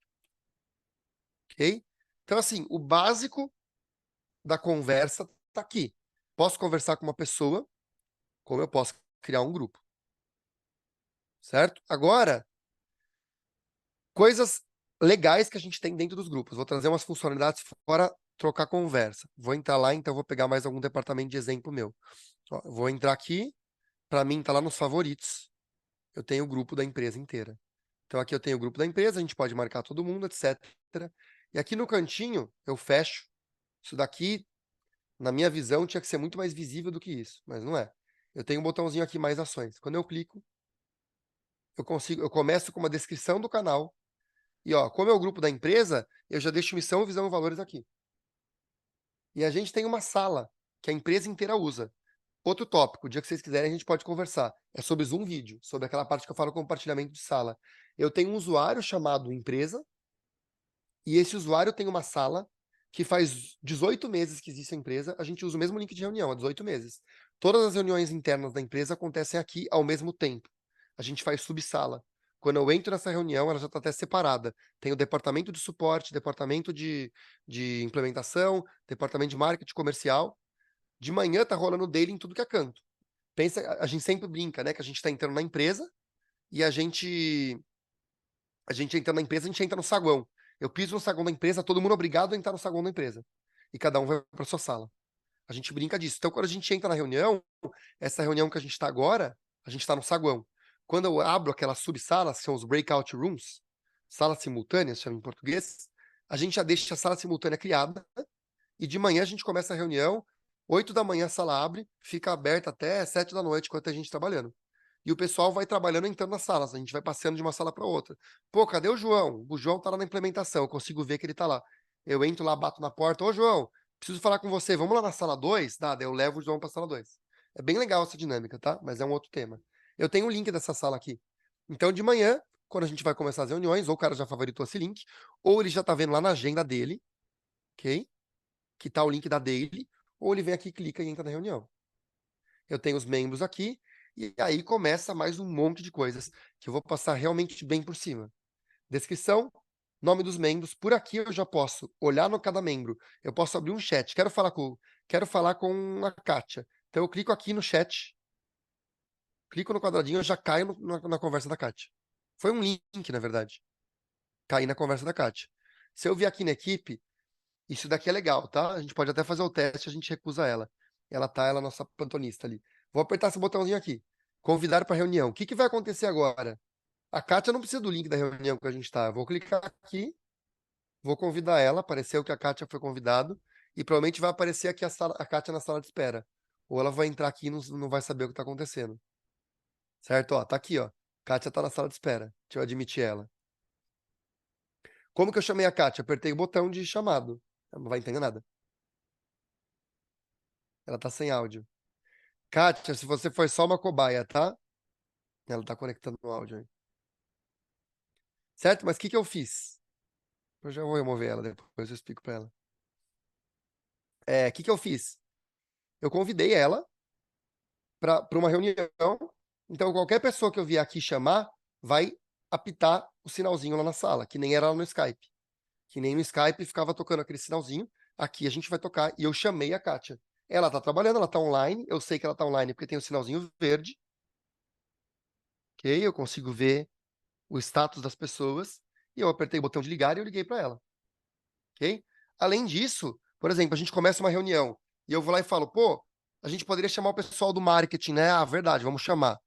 Speaker 2: Ok? Então, assim, o básico da conversa tá aqui. Posso conversar com uma pessoa, como eu posso criar um grupo. Certo? Agora, coisas legais que a gente tem dentro dos grupos. Vou trazer umas funcionalidades fora trocar conversa. Vou entrar lá, então vou pegar mais algum departamento de exemplo meu. Ó, eu vou entrar aqui, para mim tá lá nos favoritos. Eu tenho o grupo da empresa inteira. Então aqui eu tenho o grupo da empresa, a gente pode marcar todo mundo, etc. E aqui no cantinho eu fecho. Isso daqui, na minha visão, tinha que ser muito mais visível do que isso, mas não é. Eu tenho um botãozinho aqui mais ações. Quando eu clico, eu começo com uma descrição do canal. E ó, como é o grupo da empresa, eu já deixo missão, visão e valores aqui. E a gente tem uma sala que a empresa inteira usa. Outro tópico, o dia que vocês quiserem, a gente pode conversar. É sobre Zoom Vídeo, sobre aquela parte que eu falo compartilhamento de sala. Eu tenho um usuário chamado empresa, e esse usuário tem uma sala que faz 18 meses que existe a empresa, a gente usa o mesmo link de reunião, há 18 meses. Todas as reuniões internas da empresa acontecem aqui ao mesmo tempo. A gente faz subsala. Quando eu entro nessa reunião, ela já está até separada. Tem o departamento de suporte, departamento de implementação, departamento de marketing comercial. De manhã tá rolando daily em tudo que é canto. Pensa, a gente sempre brinca, né, que a gente tá entrando na empresa e a gente entra na empresa, a gente entra no saguão. Eu piso no saguão da empresa, todo mundo obrigado a entrar no saguão da empresa. E cada um vai para sua sala. A gente brinca disso. Então, quando a gente entra na reunião, essa reunião que a gente está agora, a gente está no saguão. Quando eu abro aquelas subsalas, que são os breakout rooms, salas simultâneas, chama em português, a gente já deixa a sala simultânea criada e de manhã a gente começa a reunião, 8 da manhã a sala abre, fica aberta até 7 da noite, enquanto a gente trabalhando. E o pessoal vai trabalhando entrando nas salas, a gente vai passeando de uma sala para outra. Pô, cadê o João? O João tá lá na implementação, eu consigo ver que ele tá lá. Eu entro lá, bato na porta, ô João, preciso falar com você, vamos lá na sala 2? Daí eu levo o João pra sala 2. É bem legal essa dinâmica, tá? Mas é um outro tema. Eu tenho o link dessa sala aqui. Então, de manhã, quando a gente vai começar as reuniões, ou o cara já favoritou esse link, ou ele já tá vendo lá na agenda dele, ok? Que tá o link da daily, ou ele vem aqui, clica e entra na reunião. Eu tenho os membros aqui, e aí começa mais um monte de coisas que eu vou passar realmente bem por cima. Descrição, nome dos membros. Por aqui eu já posso olhar no cada membro. Eu posso abrir um chat. Quero falar com a Kátia. Então eu clico aqui no chat, clico no quadradinho, eu já caio na conversa da Kátia. Foi um link, na verdade. Caí na conversa da Kátia. Se eu vir aqui na equipe, isso daqui é legal, tá? A gente pode até fazer o teste, a gente recusa ela. Ela é a nossa plantonista ali. Vou apertar esse botãozinho aqui. Convidar para reunião. O que vai acontecer agora? A Kátia não precisa do link da reunião que a gente tá. Eu vou clicar aqui, vou convidar ela, apareceu que a Kátia foi convidado, e provavelmente vai aparecer aqui a Kátia na sala de espera. Ou ela vai entrar aqui e não vai saber o que tá acontecendo. Certo? Ó, tá aqui, ó. Kátia tá na sala de espera. Deixa eu admitir ela. Como que eu chamei a Kátia? Apertei o botão de chamado. Ela não vai entender nada. Ela tá sem áudio. Kátia, se você for só uma cobaia, tá? Ela tá conectando no áudio aí. Certo? Mas o que eu fiz? Eu já vou remover ela depois, eu explico pra ela. O que eu fiz? Eu convidei ela para uma reunião. Então, qualquer pessoa que eu vier aqui chamar, vai apitar o sinalzinho lá na sala, que nem era lá no Skype. Que nem no Skype ficava tocando aquele sinalzinho. Aqui a gente vai tocar. E eu chamei a Kátia. Ela tá trabalhando, ela tá online. Eu sei que ela tá online porque tem o sinalzinho verde. Ok? Eu consigo ver o status das pessoas. E eu apertei o botão de ligar e eu liguei para ela. Ok? Além disso, por exemplo, a gente começa uma reunião e eu vou lá e falo, pô, a gente poderia chamar o pessoal do marketing, né? Ah, verdade, vamos chamar.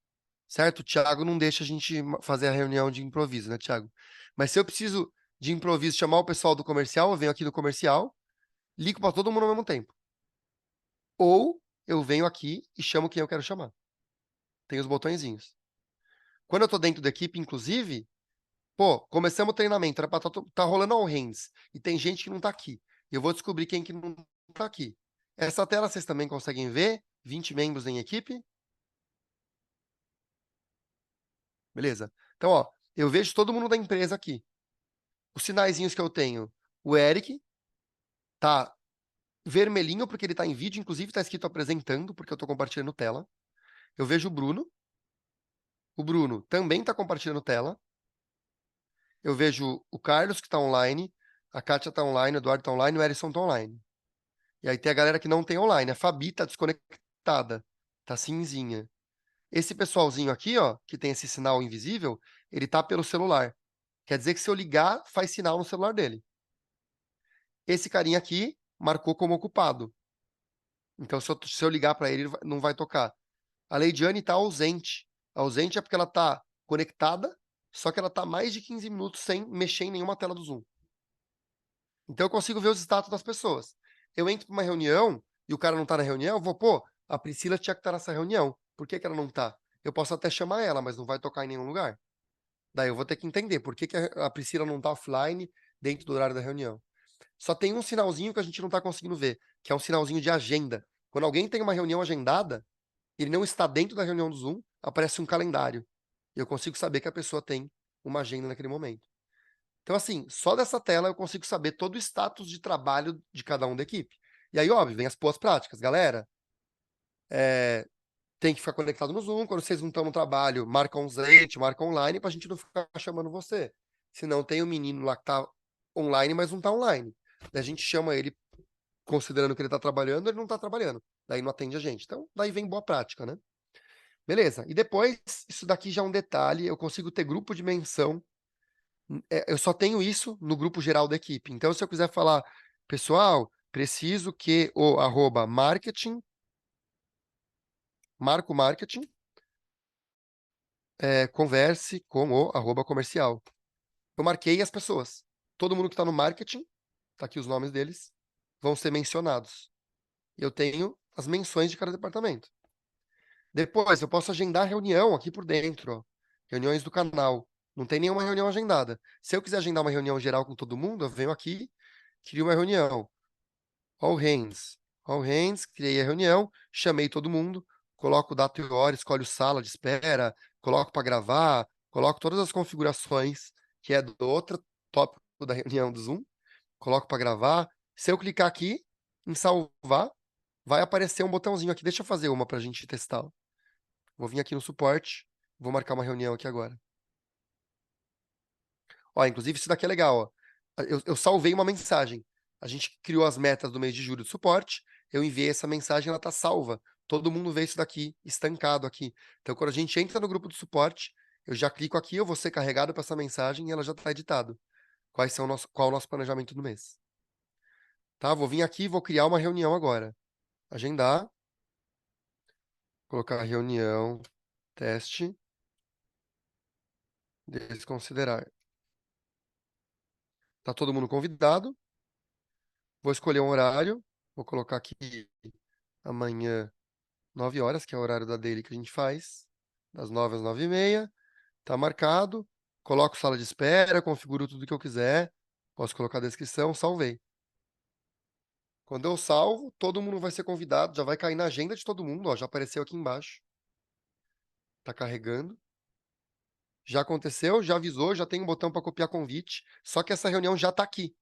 Speaker 2: Certo? O Thiago não deixa a gente fazer a reunião de improviso, né, Thiago? Mas se eu preciso de improviso chamar o pessoal do comercial, eu venho aqui no comercial, ligo para todo mundo ao mesmo tempo. Ou eu venho aqui e chamo quem eu quero chamar. Tem os botõezinhos. Quando eu tô dentro da equipe, inclusive, pô, começamos o treinamento, era pra tá rolando all hands, e tem gente que não tá aqui. Eu vou descobrir quem que não tá aqui. Essa tela vocês também conseguem ver? 20 membros em equipe? Beleza. Então, ó, eu vejo todo mundo da empresa aqui. Os sinaizinhos que eu tenho. O Eric tá vermelhinho porque ele tá em vídeo, inclusive tá escrito apresentando, porque eu tô compartilhando tela. Eu vejo o Bruno. O Bruno também tá compartilhando tela. Eu vejo o Carlos, que tá online. A Kátia tá online, o Eduardo tá online, o Erison tá online. E aí tem a galera que não tem online. A Fabi tá desconectada. Tá cinzinha. Esse pessoalzinho aqui, ó, que tem esse sinal invisível, ele tá pelo celular. Quer dizer que se eu ligar, faz sinal no celular dele. Esse carinha aqui marcou como ocupado. Então, se eu ligar para ele, não vai tocar. A Leidiane tá ausente. Ausente é porque ela tá conectada, só que ela tá mais de 15 minutos sem mexer em nenhuma tela do Zoom. Então, eu consigo ver os status das pessoas. Eu entro pra uma reunião e o cara não tá na reunião, eu vou, pô, a Priscila tinha que estar nessa reunião. Por que que ela não tá? Eu posso até chamar ela, mas não vai tocar em nenhum lugar. Daí eu vou ter que entender por que que a Priscila não tá offline dentro do horário da reunião. Só tem um sinalzinho que a gente não tá conseguindo ver, que é um sinalzinho de agenda. Quando alguém tem uma reunião agendada, ele não está dentro da reunião do Zoom, aparece um calendário. E eu consigo saber que a pessoa tem uma agenda naquele momento. Então, assim, só dessa tela eu consigo saber todo o status de trabalho de cada um da equipe. E aí, óbvio, vem as boas práticas. Galera, tem que ficar conectado no Zoom. Quando vocês não estão no trabalho, marca um zete, marca online, pra gente não ficar chamando você. Senão tem um menino lá que tá online, mas não tá online. Daí a gente chama ele considerando que ele tá trabalhando, ele não tá trabalhando. Daí não atende a gente. Então, daí vem boa prática, né? Beleza. E depois, isso daqui já é um detalhe, eu consigo ter grupo de menção. Eu só tenho isso no grupo geral da equipe. Então, se eu quiser falar, pessoal, preciso que o arroba marketing, marco marketing, converse com o arroba comercial. Eu marquei as pessoas. Todo mundo que está no marketing, tá aqui os nomes deles, vão ser mencionados. Eu tenho as menções de cada departamento. Depois, eu posso agendar reunião aqui por dentro, ó. Reuniões do canal. Não tem nenhuma reunião agendada. Se eu quiser agendar uma reunião geral com todo mundo, eu venho aqui, crio uma reunião. All hands. All hands, criei a reunião, chamei todo mundo, coloco data e hora, escolho sala de espera, coloco para gravar, coloco todas as configurações, que é do outro tópico da reunião do Zoom, coloco para gravar. Se eu clicar aqui em salvar, vai aparecer um botãozinho aqui. Deixa eu fazer uma para a gente testar. Vou vir aqui no suporte, vou marcar uma reunião aqui agora. Ó, inclusive isso daqui é legal, ó. Eu salvei uma mensagem. A gente criou as metas do mês de julho de suporte, eu enviei essa mensagem, ela tá salva. Todo mundo vê isso daqui, estancado aqui. Então, quando a gente entra no grupo do suporte, eu já clico aqui, eu vou ser carregado para essa mensagem e ela já está editada. Qual é o nosso planejamento do mês. Tá? Vou vir aqui e vou criar uma reunião agora. Agendar. Colocar reunião Teste. Desconsiderar. Tá todo mundo convidado. Vou escolher um horário. Vou colocar aqui amanhã, 9 horas, que é o horário da daily que a gente faz. Das 9 às 9h30. Tá marcado. Coloco sala de espera, configuro tudo que eu quiser. Posso colocar a descrição, salvei. Quando eu salvo, todo mundo vai ser convidado, já vai cair na agenda de todo mundo, ó, já apareceu aqui embaixo. Tá carregando. Já aconteceu, já avisou, já tem um botão para copiar convite, só que essa reunião já tá aqui.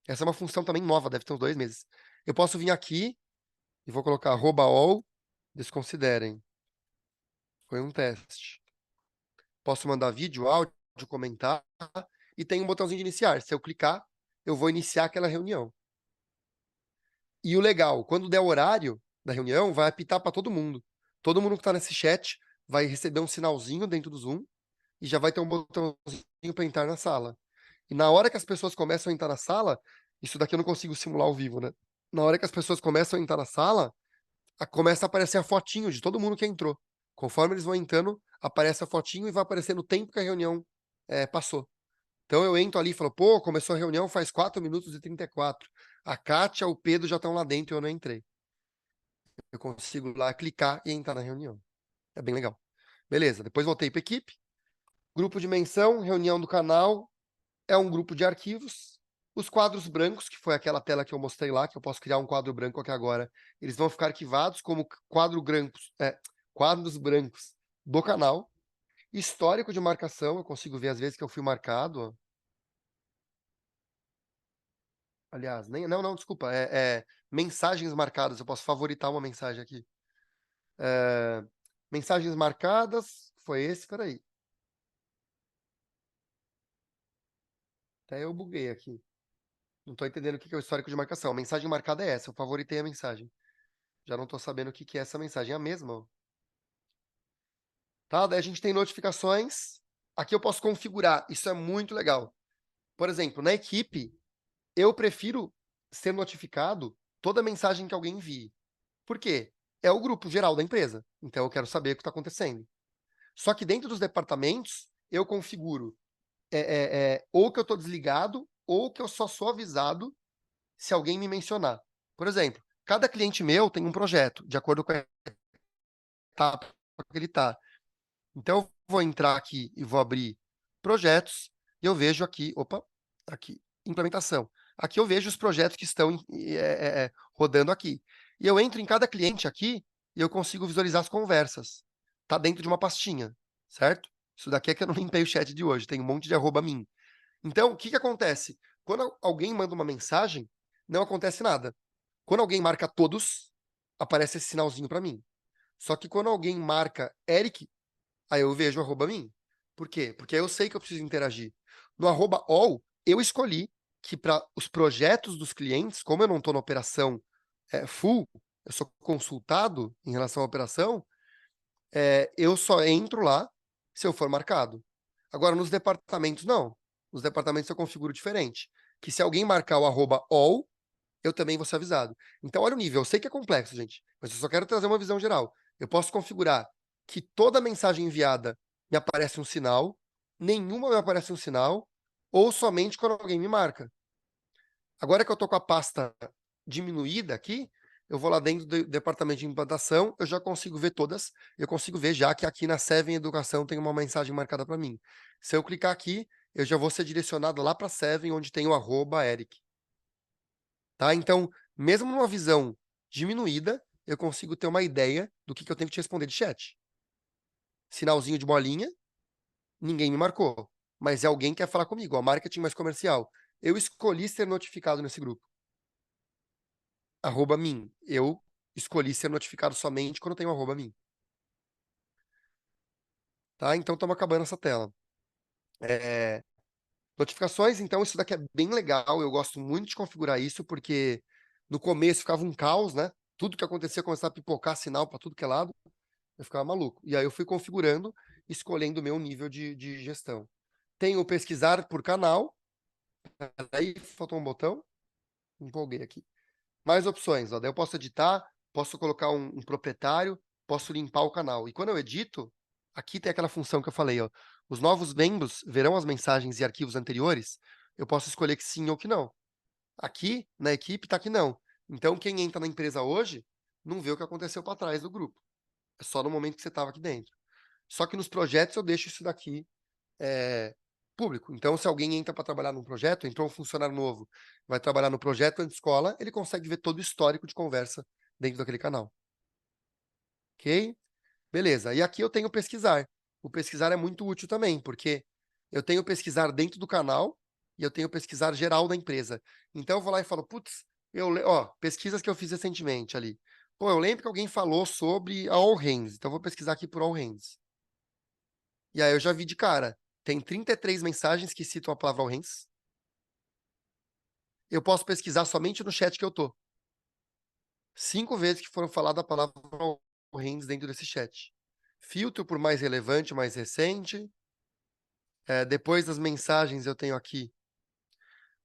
Speaker 2: Essa é uma função também nova, deve ter uns 2 meses. Eu posso vir aqui e vou colocar @all, desconsiderem. Foi um teste. Posso mandar vídeo, áudio, comentar, e tem um botãozinho de iniciar. Se eu clicar, eu vou iniciar aquela reunião. E o legal, quando der o horário da reunião, vai apitar para todo mundo. Todo mundo que está nesse chat vai receber um sinalzinho dentro do Zoom e já vai ter um botãozinho para entrar na sala. E na hora que as pessoas começam a entrar na sala, isso daqui eu não consigo simular ao vivo, né? Na hora que as pessoas começam a entrar na sala, começa a aparecer a fotinho de todo mundo que entrou. Conforme eles vão entrando, aparece a fotinho e vai aparecendo o tempo que a reunião passou. Então eu entro ali e falo, pô, começou a reunião faz 4 minutos e 34. A Kátia, o Pedro já estão lá dentro e eu não entrei. Eu consigo lá clicar e entrar na reunião. É bem legal. Beleza, depois voltei para equipe. Grupo de menção, reunião do canal. É um grupo de arquivos. Os quadros brancos, que foi aquela tela que eu mostrei lá, que eu posso criar um quadro branco aqui agora, eles vão ficar arquivados como quadros brancos do canal. Histórico de marcação, eu consigo ver as vezes que eu fui marcado. Ó. Aliás, não, desculpa. Mensagens marcadas. Eu posso favoritar uma mensagem aqui. Mensagens marcadas. Foi esse, peraí. Até eu buguei aqui. Não tô entendendo o que é o histórico de marcação. A mensagem marcada é essa. Eu favoritei a mensagem. Já não tô sabendo o que é essa mensagem. É a mesma, ó. Tá? Daí a gente tem notificações. Aqui eu posso configurar. Isso é muito legal. Por exemplo, na equipe, eu prefiro ser notificado toda mensagem que alguém envie. Por quê? É o grupo geral da empresa. Então eu quero saber o que está acontecendo. Só que dentro dos departamentos, eu configuro ou que eu estou desligado, ou que eu só sou avisado se alguém me mencionar. Por exemplo, cada cliente meu tem um projeto, de acordo com a etapa que ele está. Então eu vou entrar aqui e vou abrir projetos, e eu vejo aqui, aqui, implementação. Aqui eu vejo os projetos que estão rodando aqui. E eu entro em cada cliente aqui e eu consigo visualizar as conversas. Tá dentro de uma pastinha, certo? Isso daqui é que eu não limpei o chat de hoje, tem um monte de @min. Então, o que que acontece? Quando alguém manda uma mensagem, não acontece nada. Quando alguém marca todos, aparece esse sinalzinho para mim. Só que quando alguém marca Eric, aí eu vejo @min. Por quê? Porque aí eu sei que eu preciso interagir. No @all, eu escolhi que para os projetos dos clientes, como eu não estou na operação full, eu sou consultado em relação à operação, eu só entro lá se eu for marcado. Agora, nos departamentos, não. Nos departamentos eu configuro diferente. Que se alguém marcar o @all, eu também vou ser avisado. Então, olha o nível. Eu sei que é complexo, gente, mas eu só quero trazer uma visão geral. Eu posso configurar que toda mensagem enviada me aparece um sinal, nenhuma me aparece um sinal, ou somente quando alguém me marca. Agora que eu estou com a pasta diminuída aqui, eu vou lá dentro do departamento de implantação, eu já consigo ver todas, eu consigo ver já que aqui na Seven Educação tem uma mensagem marcada para mim. Se eu clicar aqui, eu já vou ser direcionado lá para Seven, onde tem o @Eric. Tá? Então, mesmo numa visão diminuída, eu consigo ter uma ideia do que eu tenho que te responder de chat. Sinalzinho de bolinha, ninguém me marcou, mas é alguém que quer falar comigo, ó, marketing mais comercial. Eu escolhi ser notificado nesse grupo. @min. Eu escolhi ser notificado somente quando tem o @min. Tá? Então, estamos acabando essa tela. Notificações, então, isso daqui é bem legal. Eu gosto muito de configurar isso, porque no começo ficava um caos, né? Tudo que acontecia começava a pipocar sinal para tudo que é lado. Eu ficava maluco. E aí eu fui configurando, escolhendo o meu nível de gestão. Tem o pesquisar por canal. Aí faltou um botão. Empolguei aqui. Mais opções. Ó. Daí eu posso editar, posso colocar um proprietário, posso limpar o canal. E quando eu edito, aqui tem aquela função que eu falei, ó. Os novos membros verão as mensagens e arquivos anteriores. Eu posso escolher que sim ou que não. Aqui, na equipe, tá que não. Então, quem entra na empresa hoje não vê o que aconteceu para trás do grupo. É só no momento que você estava aqui dentro. Só que nos projetos eu deixo isso daqui público. Então, se alguém entra para trabalhar num projeto, entrou um funcionário novo, vai trabalhar no projeto antes de escola, ele consegue ver todo o histórico de conversa dentro daquele canal. Ok? Beleza. E aqui eu tenho pesquisar. O pesquisar é muito útil também, porque eu tenho pesquisar dentro do canal e eu tenho pesquisar geral da empresa. Então eu vou lá e falo, putz, pesquisas que eu fiz recentemente ali. Pô, eu lembro que alguém falou sobre a All Hands, então eu vou pesquisar aqui por All Hands. E aí eu já vi de cara, tem 33 mensagens que citam a palavra All Hands. Eu posso pesquisar somente no chat que eu tô. 5 vezes que foram faladas a palavra All Hands dentro desse chat. Filtro por mais relevante, mais recente. Depois das mensagens eu tenho aqui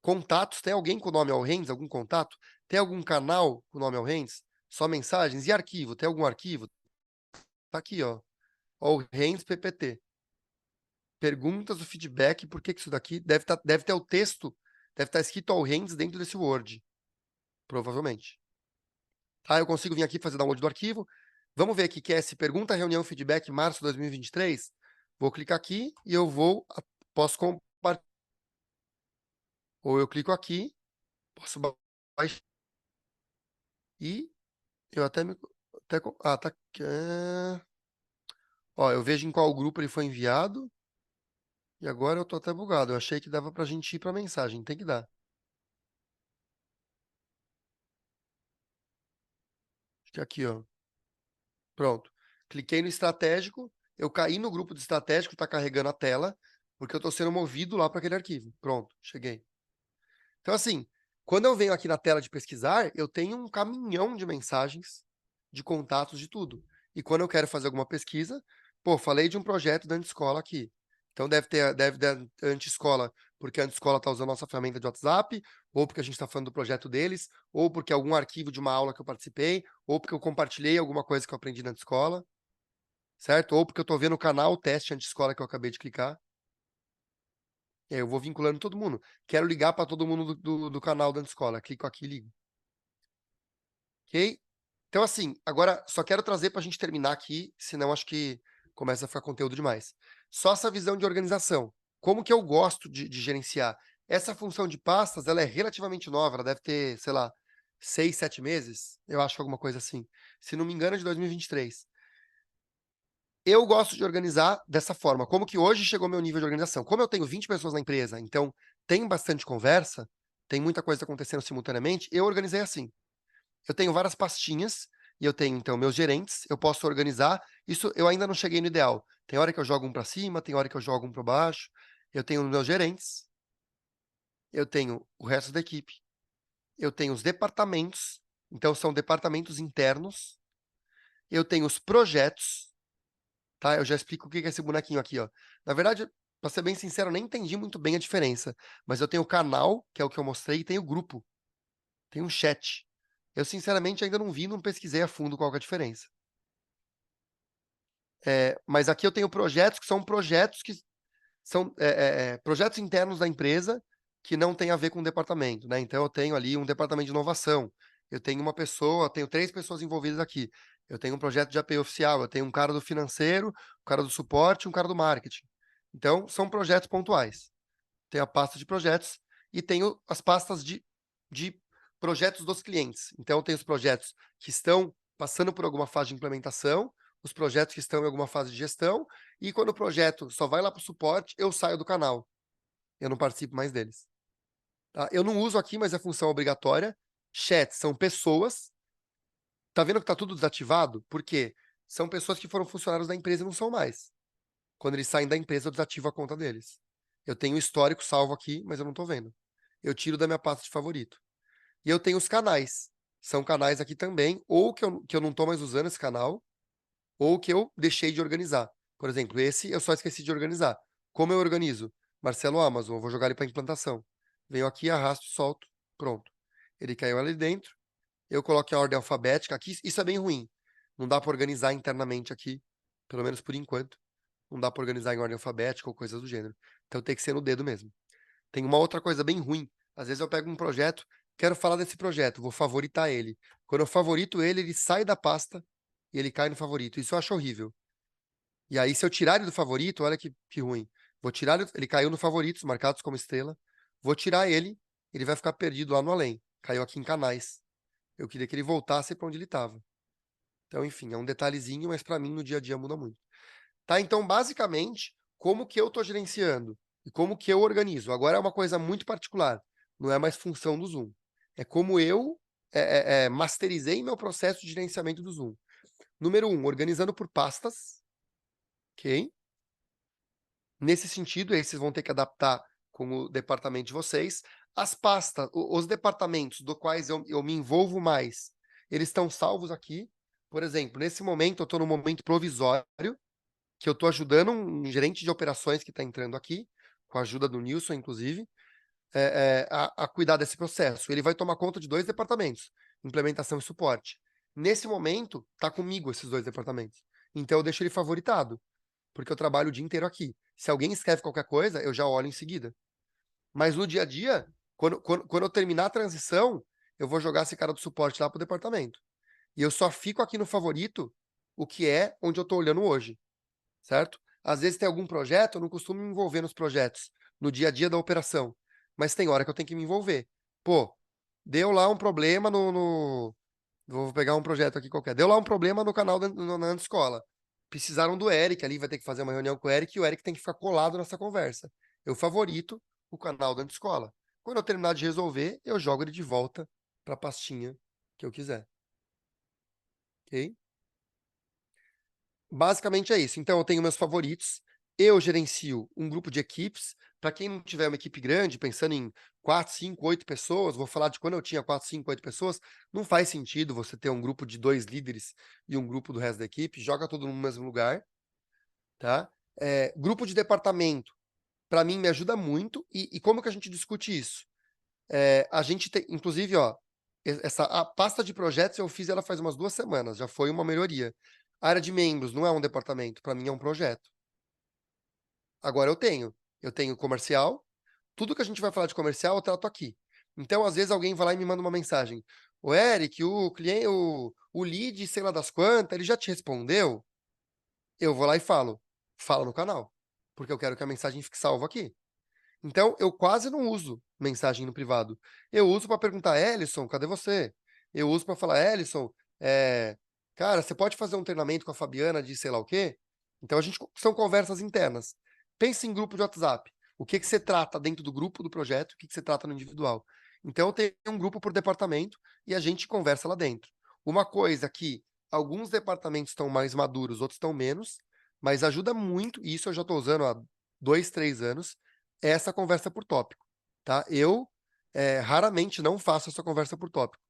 Speaker 2: contatos. Tem alguém com o nome All Hands? Algum contato? Tem algum canal com o nome All Hands? Só mensagens? E arquivo? Tem algum arquivo? Tá aqui, ó. All Hands PPT. Perguntas, o feedback, por que isso daqui? Deve ter o texto, deve estar escrito All Hands dentro desse Word. Provavelmente. Tá, eu consigo vir aqui fazer download do arquivo. Vamos ver aqui, que é esse pergunta, reunião, feedback, março de 2023. Vou clicar aqui e eu posso compartilhar. Ou eu clico aqui, posso baixar. E eu tá aqui. Ó, eu vejo em qual grupo ele foi enviado. E agora eu tô até bugado. Eu achei que dava pra gente ir pra mensagem. Tem que dar. Acho que é aqui, ó. Pronto. Cliquei no estratégico. Eu caí no grupo de estratégico, tá carregando a tela, porque eu tô sendo movido lá para aquele arquivo. Pronto, cheguei. Então, assim, quando eu venho aqui na tela de pesquisar, eu tenho um caminhão de mensagens, de contatos, de tudo. E quando eu quero fazer alguma pesquisa, pô, falei de um projeto da Antiscola aqui. Então deve ter Antiscola, porque a Antiscola está usando a nossa ferramenta de WhatsApp, ou porque a gente está falando do projeto deles, ou porque algum arquivo de uma aula que eu participei, ou porque eu compartilhei alguma coisa que eu aprendi na Antiscola, certo? Ou porque eu estou vendo o canal, o teste Antiscola que eu acabei de clicar. E aí eu vou vinculando todo mundo. Quero ligar para todo mundo do canal da escola. Clico aqui e ligo. Ok? Então, assim, agora só quero trazer para a gente terminar aqui, senão acho que começa a ficar conteúdo demais. Só essa visão de organização. Como que eu gosto de gerenciar? Essa função de pastas, ela é relativamente nova, ela deve ter, sei lá, 6, 7 meses, eu acho alguma coisa assim. Se não me engano, é de 2023. Eu gosto de organizar dessa forma. Como que hoje chegou meu nível de organização? Como eu tenho 20 pessoas na empresa, então tem bastante conversa, tem muita coisa acontecendo simultaneamente, eu organizei assim. Eu tenho várias pastinhas e eu tenho, então, meus gerentes, eu posso organizar. Isso eu ainda não cheguei no ideal. Tem hora que eu jogo um para cima, tem hora que eu jogo um para baixo. Eu tenho os meus gerentes, eu tenho o resto da equipe, eu tenho os departamentos, então são departamentos internos, eu tenho os projetos, tá? Eu já explico o que é esse bonequinho aqui, ó. Na verdade, para ser bem sincero, eu nem entendi muito bem a diferença, mas eu tenho o canal, que é o que eu mostrei, e tenho o grupo, tem um chat. Eu, sinceramente, ainda não vi, não pesquisei a fundo qual que é a diferença. Mas aqui eu tenho projetos que são projetos projetos internos da empresa que não tem a ver com o departamento, né? Então eu tenho ali um departamento de inovação, eu tenho uma pessoa, tenho 3 pessoas envolvidas aqui. Eu tenho um projeto de API oficial, eu tenho um cara do financeiro, um cara do suporte, um cara do marketing. Então são projetos pontuais. Tenho a pasta de projetos e tenho as pastas de projetos dos clientes. Então, eu tenho os projetos que estão passando por alguma fase de implementação, os projetos que estão em alguma fase de gestão, e quando o projeto só vai lá para o suporte, eu saio do canal. Eu não participo mais deles. Tá? Eu não uso aqui, mas é função obrigatória. Chat são pessoas. Tá vendo que tá tudo desativado? Por quê? São pessoas que foram funcionários da empresa e não são mais. Quando eles saem da empresa, eu desativo a conta deles. Eu tenho o histórico salvo aqui, mas eu não tô vendo. Eu tiro da minha pasta de favorito. E eu tenho os canais. São canais aqui também, ou que eu não tô mais usando esse canal, ou que eu deixei de organizar. Por exemplo, esse eu só esqueci de organizar. Como eu organizo? Marcelo Amazon, eu vou jogar ele para implantação. Venho aqui, arrasto, solto, pronto. Ele caiu ali dentro. Eu coloco a ordem alfabética aqui. Isso é bem ruim. Não dá para organizar internamente aqui, pelo menos por enquanto. Não dá para organizar em ordem alfabética ou coisas do gênero. Então tem que ser no dedo mesmo. Tem uma outra coisa bem ruim. Às vezes eu pego um projeto, quero falar desse projeto, vou favoritar ele. Quando eu favorito ele, ele sai da pasta e ele cai no favorito. Isso eu acho horrível. E aí, se eu tirar ele do favorito, olha que ruim. Vou tirar ele caiu no favoritos, marcados como estrela. Vou tirar ele, ele vai ficar perdido lá no além. Caiu aqui em canais. Eu queria que ele voltasse para onde ele estava. Então, enfim, é um detalhezinho, mas para mim no dia a dia muda muito. Tá? Então, basicamente, como que eu estou gerenciando e como que eu organizo. Agora é uma coisa muito particular, não é mais função do Zoom. É como eu masterizei meu processo de gerenciamento do Zoom. Número 1, organizando por pastas, ok? Nesse sentido, aí vocês vão ter que adaptar com o departamento de vocês. As pastas, os departamentos do quais eu me envolvo mais, eles estão salvos aqui. Por exemplo, nesse momento, eu estou no momento provisório, que eu estou ajudando um gerente de operações que está entrando aqui, com a ajuda do Nilson, inclusive, a cuidar desse processo. Ele vai tomar conta de 2 departamentos, implementação e suporte. Nesse momento, está comigo esses 2 departamentos. Então, eu deixo ele favoritado, porque eu trabalho o dia inteiro aqui. Se alguém escreve qualquer coisa, eu já olho em seguida. Mas no dia a dia, quando eu terminar a transição, eu vou jogar esse cara do suporte lá para o departamento. E eu só fico aqui no favorito, o que é onde eu estou olhando hoje, certo? Às vezes tem algum projeto, eu não costumo me envolver nos projetos, no dia a dia da operação. Mas tem hora que eu tenho que me envolver. Pô, deu lá um problema Vou pegar um projeto aqui qualquer. Deu lá um problema no canal na escola. Precisaram do Eric ali, vai ter que fazer uma reunião com o Eric, e o Eric tem que ficar colado nessa conversa. Eu favorito o canal da escola. Quando eu terminar de resolver, eu jogo ele de volta para a pastinha que eu quiser. Ok? Basicamente é isso. Então, eu tenho meus favoritos. Eu gerencio um grupo de equipes. Para quem não tiver uma equipe grande, pensando em 4, 5, 8 pessoas, vou falar de quando eu tinha 4, 5, 8 pessoas, não faz sentido você ter um grupo de 2 líderes e um grupo do resto da equipe. Joga todo no mesmo lugar, tá? Grupo de departamento, para mim, me ajuda muito. E como que a gente discute isso? A gente tem, inclusive, ó, a pasta de projetos eu fiz ela faz umas 2 semanas, já foi uma melhoria. A área de membros não é um departamento, para mim é um projeto. Agora eu tenho comercial, tudo que a gente vai falar de comercial eu trato aqui. Então, às vezes alguém vai lá e me manda uma mensagem: o Eric, o cliente, o lead, sei lá das quantas, ele já te respondeu? Eu vou lá e falo no canal, porque eu quero que a mensagem fique salva aqui. Então, eu quase não uso mensagem no privado. Eu uso para perguntar: Ellison, cadê você? Eu uso para falar: Ellison, cara, você pode fazer um treinamento com a Fabiana de sei lá o quê? Então, são conversas internas. Pense em grupo de WhatsApp. O que você trata dentro do grupo do projeto, o que você trata no individual. Então, eu tenho um grupo por departamento e a gente conversa lá dentro. Uma coisa que alguns departamentos estão mais maduros, outros estão menos, mas ajuda muito, e isso eu já estou usando há 2, 3 anos, essa conversa por tópico, tá? Eu raramente não faço essa conversa por tópico,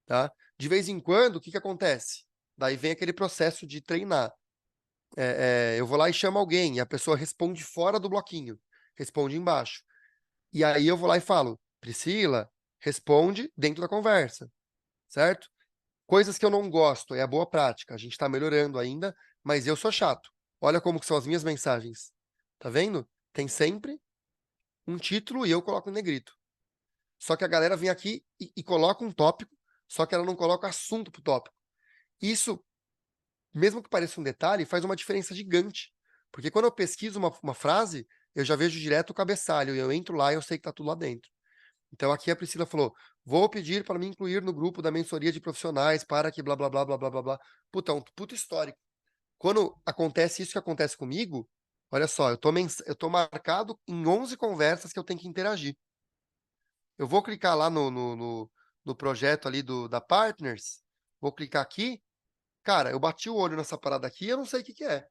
Speaker 2: tá? De vez em quando, o que acontece? Daí vem aquele processo de treinar. Eu vou lá e chamo alguém, e a pessoa responde fora do bloquinho, responde embaixo. E aí eu vou lá e falo: Priscila, responde dentro da conversa, certo? Coisas que eu não gosto, é a boa prática, a gente tá melhorando ainda, mas eu sou chato. Olha como que são as minhas mensagens. Tá vendo? Tem sempre um título e eu coloco em negrito. Só que a galera vem aqui e coloca um tópico, só que ela não coloca assunto pro tópico. Isso, mesmo que pareça um detalhe, faz uma diferença gigante. Porque quando eu pesquiso uma frase, eu já vejo direto o cabeçalho, e eu entro lá e eu sei que tá tudo lá dentro. Então aqui a Priscila falou: vou pedir para me incluir no grupo da mentoria de profissionais para que blá blá blá blá blá blá blá. Puta, um puto histórico. Quando acontece isso que acontece comigo, olha só, eu tô marcado em 11 conversas que eu tenho que interagir. Eu vou clicar lá no projeto ali da Partners, vou clicar aqui, cara, eu bati o olho nessa parada aqui, eu não sei o que que é.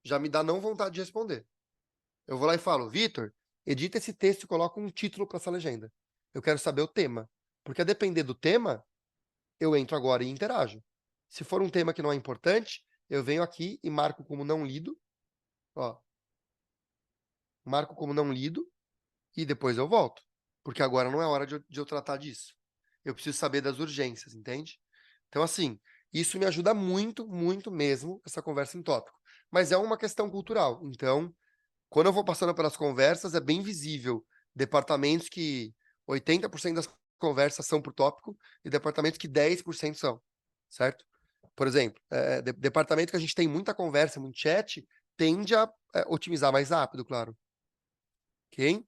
Speaker 2: Já me dá não vontade de responder. Eu vou lá e falo: Vitor, edita esse texto e coloca um título para essa legenda. Eu quero saber o tema. Porque a depender do tema, eu entro agora e interajo. Se for um tema que não é importante, eu venho aqui e marco como não lido, ó, marco como não lido, e depois eu volto. Porque agora não é hora de eu tratar disso. Eu preciso saber das urgências, entende? Então, assim, isso me ajuda muito, muito mesmo, essa conversa em tópico. mas é uma questão cultural. Então, quando eu vou passando pelas conversas, é bem visível departamentos que 80% das conversas são por tópico e departamentos que 10% são, certo? Por exemplo, departamento que a gente tem muita conversa, muito chat, tende a otimizar mais rápido, claro. Ok?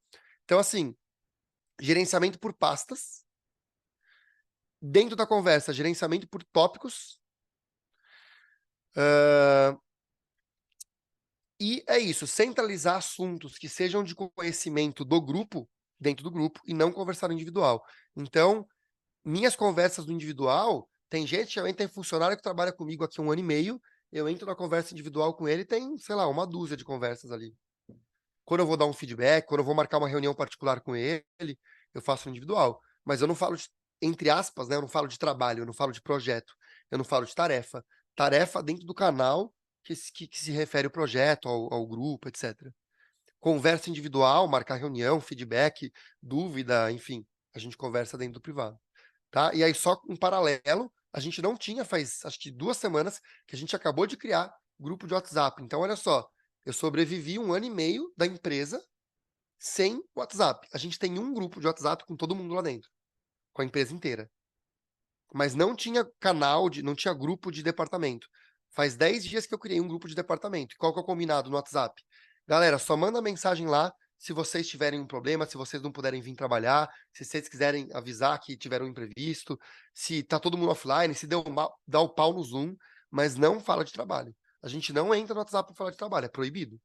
Speaker 2: Então, assim, gerenciamento por pastas. Dentro da conversa, gerenciamento por tópicos. E é isso, centralizar assuntos que sejam de conhecimento do grupo, dentro do grupo, e não conversar no individual. Então, minhas conversas no individual, tem gente, tem funcionário que trabalha comigo aqui 1 ano e meio, eu entro na conversa individual com ele, tem, sei lá, uma dúzia de conversas ali. Quando eu vou dar um feedback, quando eu vou marcar uma reunião particular com ele, eu faço no individual. Mas eu não falo de, entre aspas, né? Eu não falo de trabalho, eu não falo de projeto, eu não falo de tarefa. Tarefa dentro do canal que se refere ao projeto, ao grupo, etc. Conversa individual, marcar reunião, feedback, dúvida, enfim, a gente conversa dentro do privado. Tá? E aí, só em paralelo, a gente não tinha, faz acho que 2 semanas, que a gente acabou de criar grupo de WhatsApp. Então, olha só, eu sobrevivi 1 ano e meio da empresa sem WhatsApp. A gente tem um grupo de WhatsApp com todo mundo lá dentro, com a empresa inteira. Mas não tinha canal, não tinha grupo de departamento. Faz 10 dias que eu criei um grupo de departamento. E qual que é o combinado no WhatsApp? Galera, só manda mensagem lá se vocês tiverem um problema, se vocês não puderem vir trabalhar, se vocês quiserem avisar que tiveram um imprevisto, se tá todo mundo offline, se dá o pau no Zoom, mas não fala de trabalho. A gente não entra no WhatsApp para falar de trabalho, é proibido.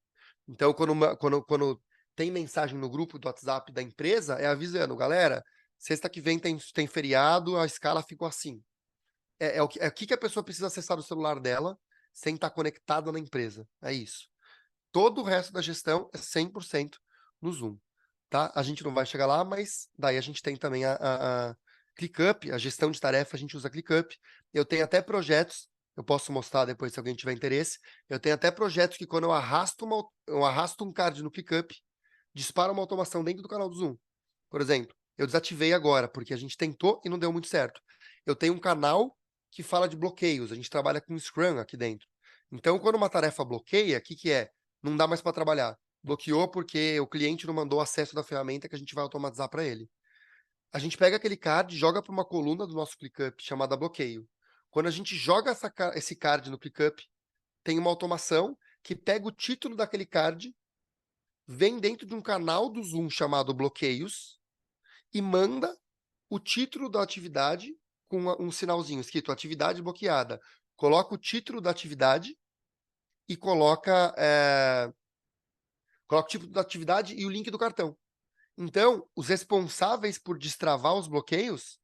Speaker 2: Então, quando tem mensagem no grupo do WhatsApp da empresa, é avisando, galera, sexta que vem tem feriado, a escala ficou assim. É o que a pessoa precisa acessar do celular dela sem estar conectada na empresa. É isso. Todo o resto da gestão é 100% no Zoom. Tá? A gente não vai chegar lá, mas daí a gente tem também a ClickUp, a gestão de tarefa, a gente usa ClickUp. Eu tenho até projetos, eu posso mostrar depois se alguém tiver interesse. Eu tenho até projetos que quando eu arrasto um card no ClickUp, dispara uma automação dentro do canal do Zoom. Por exemplo, eu desativei agora, porque a gente tentou e não deu muito certo. Eu tenho um canal que fala de bloqueios, a gente trabalha com Scrum aqui dentro. Então, quando uma tarefa bloqueia, o que é? Não dá mais para trabalhar. Bloqueou porque o cliente não mandou acesso da ferramenta que a gente vai automatizar para ele. A gente pega aquele card, joga para uma coluna do nosso ClickUp chamada bloqueio. Quando a gente joga esse card no ClickUp, tem uma automação que pega o título daquele card, vem dentro de um canal do Zoom chamado bloqueios e manda o título da atividade com um sinalzinho escrito atividade bloqueada. Coloca o título da atividade e coloca o título da atividade e o link do cartão. Então, os responsáveis por destravar os bloqueios,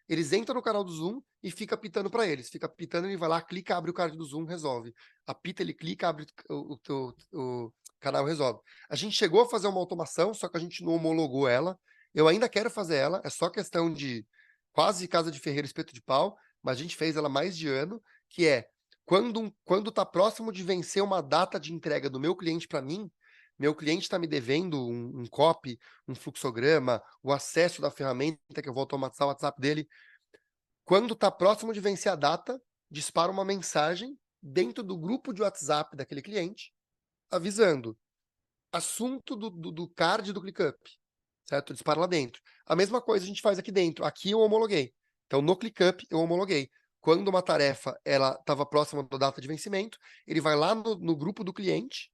Speaker 2: eles entram no canal do Zoom e fica apitando para eles. Fica apitando, ele vai lá, clica, abre o card do Zoom, resolve. Apita, ele clica, abre o canal, resolve. A gente chegou a fazer uma automação, só que a gente não homologou ela. Eu ainda quero fazer ela, é só questão de quase casa de ferreiro, espeto de pau, mas a gente fez ela mais de ano, que é quando tá próximo de vencer uma data de entrega do meu cliente para mim, meu cliente está me devendo um copy, um fluxograma, o acesso da ferramenta que eu vou automatizar o WhatsApp dele. Quando está próximo de vencer a data, dispara uma mensagem dentro do grupo de WhatsApp daquele cliente, avisando assunto do card do ClickUp, certo? Dispara lá dentro. A mesma coisa a gente faz aqui dentro. Aqui eu homologuei. Então, no ClickUp, eu homologuei. Quando uma tarefa ela estava próxima da data de vencimento, ele vai lá no grupo do cliente,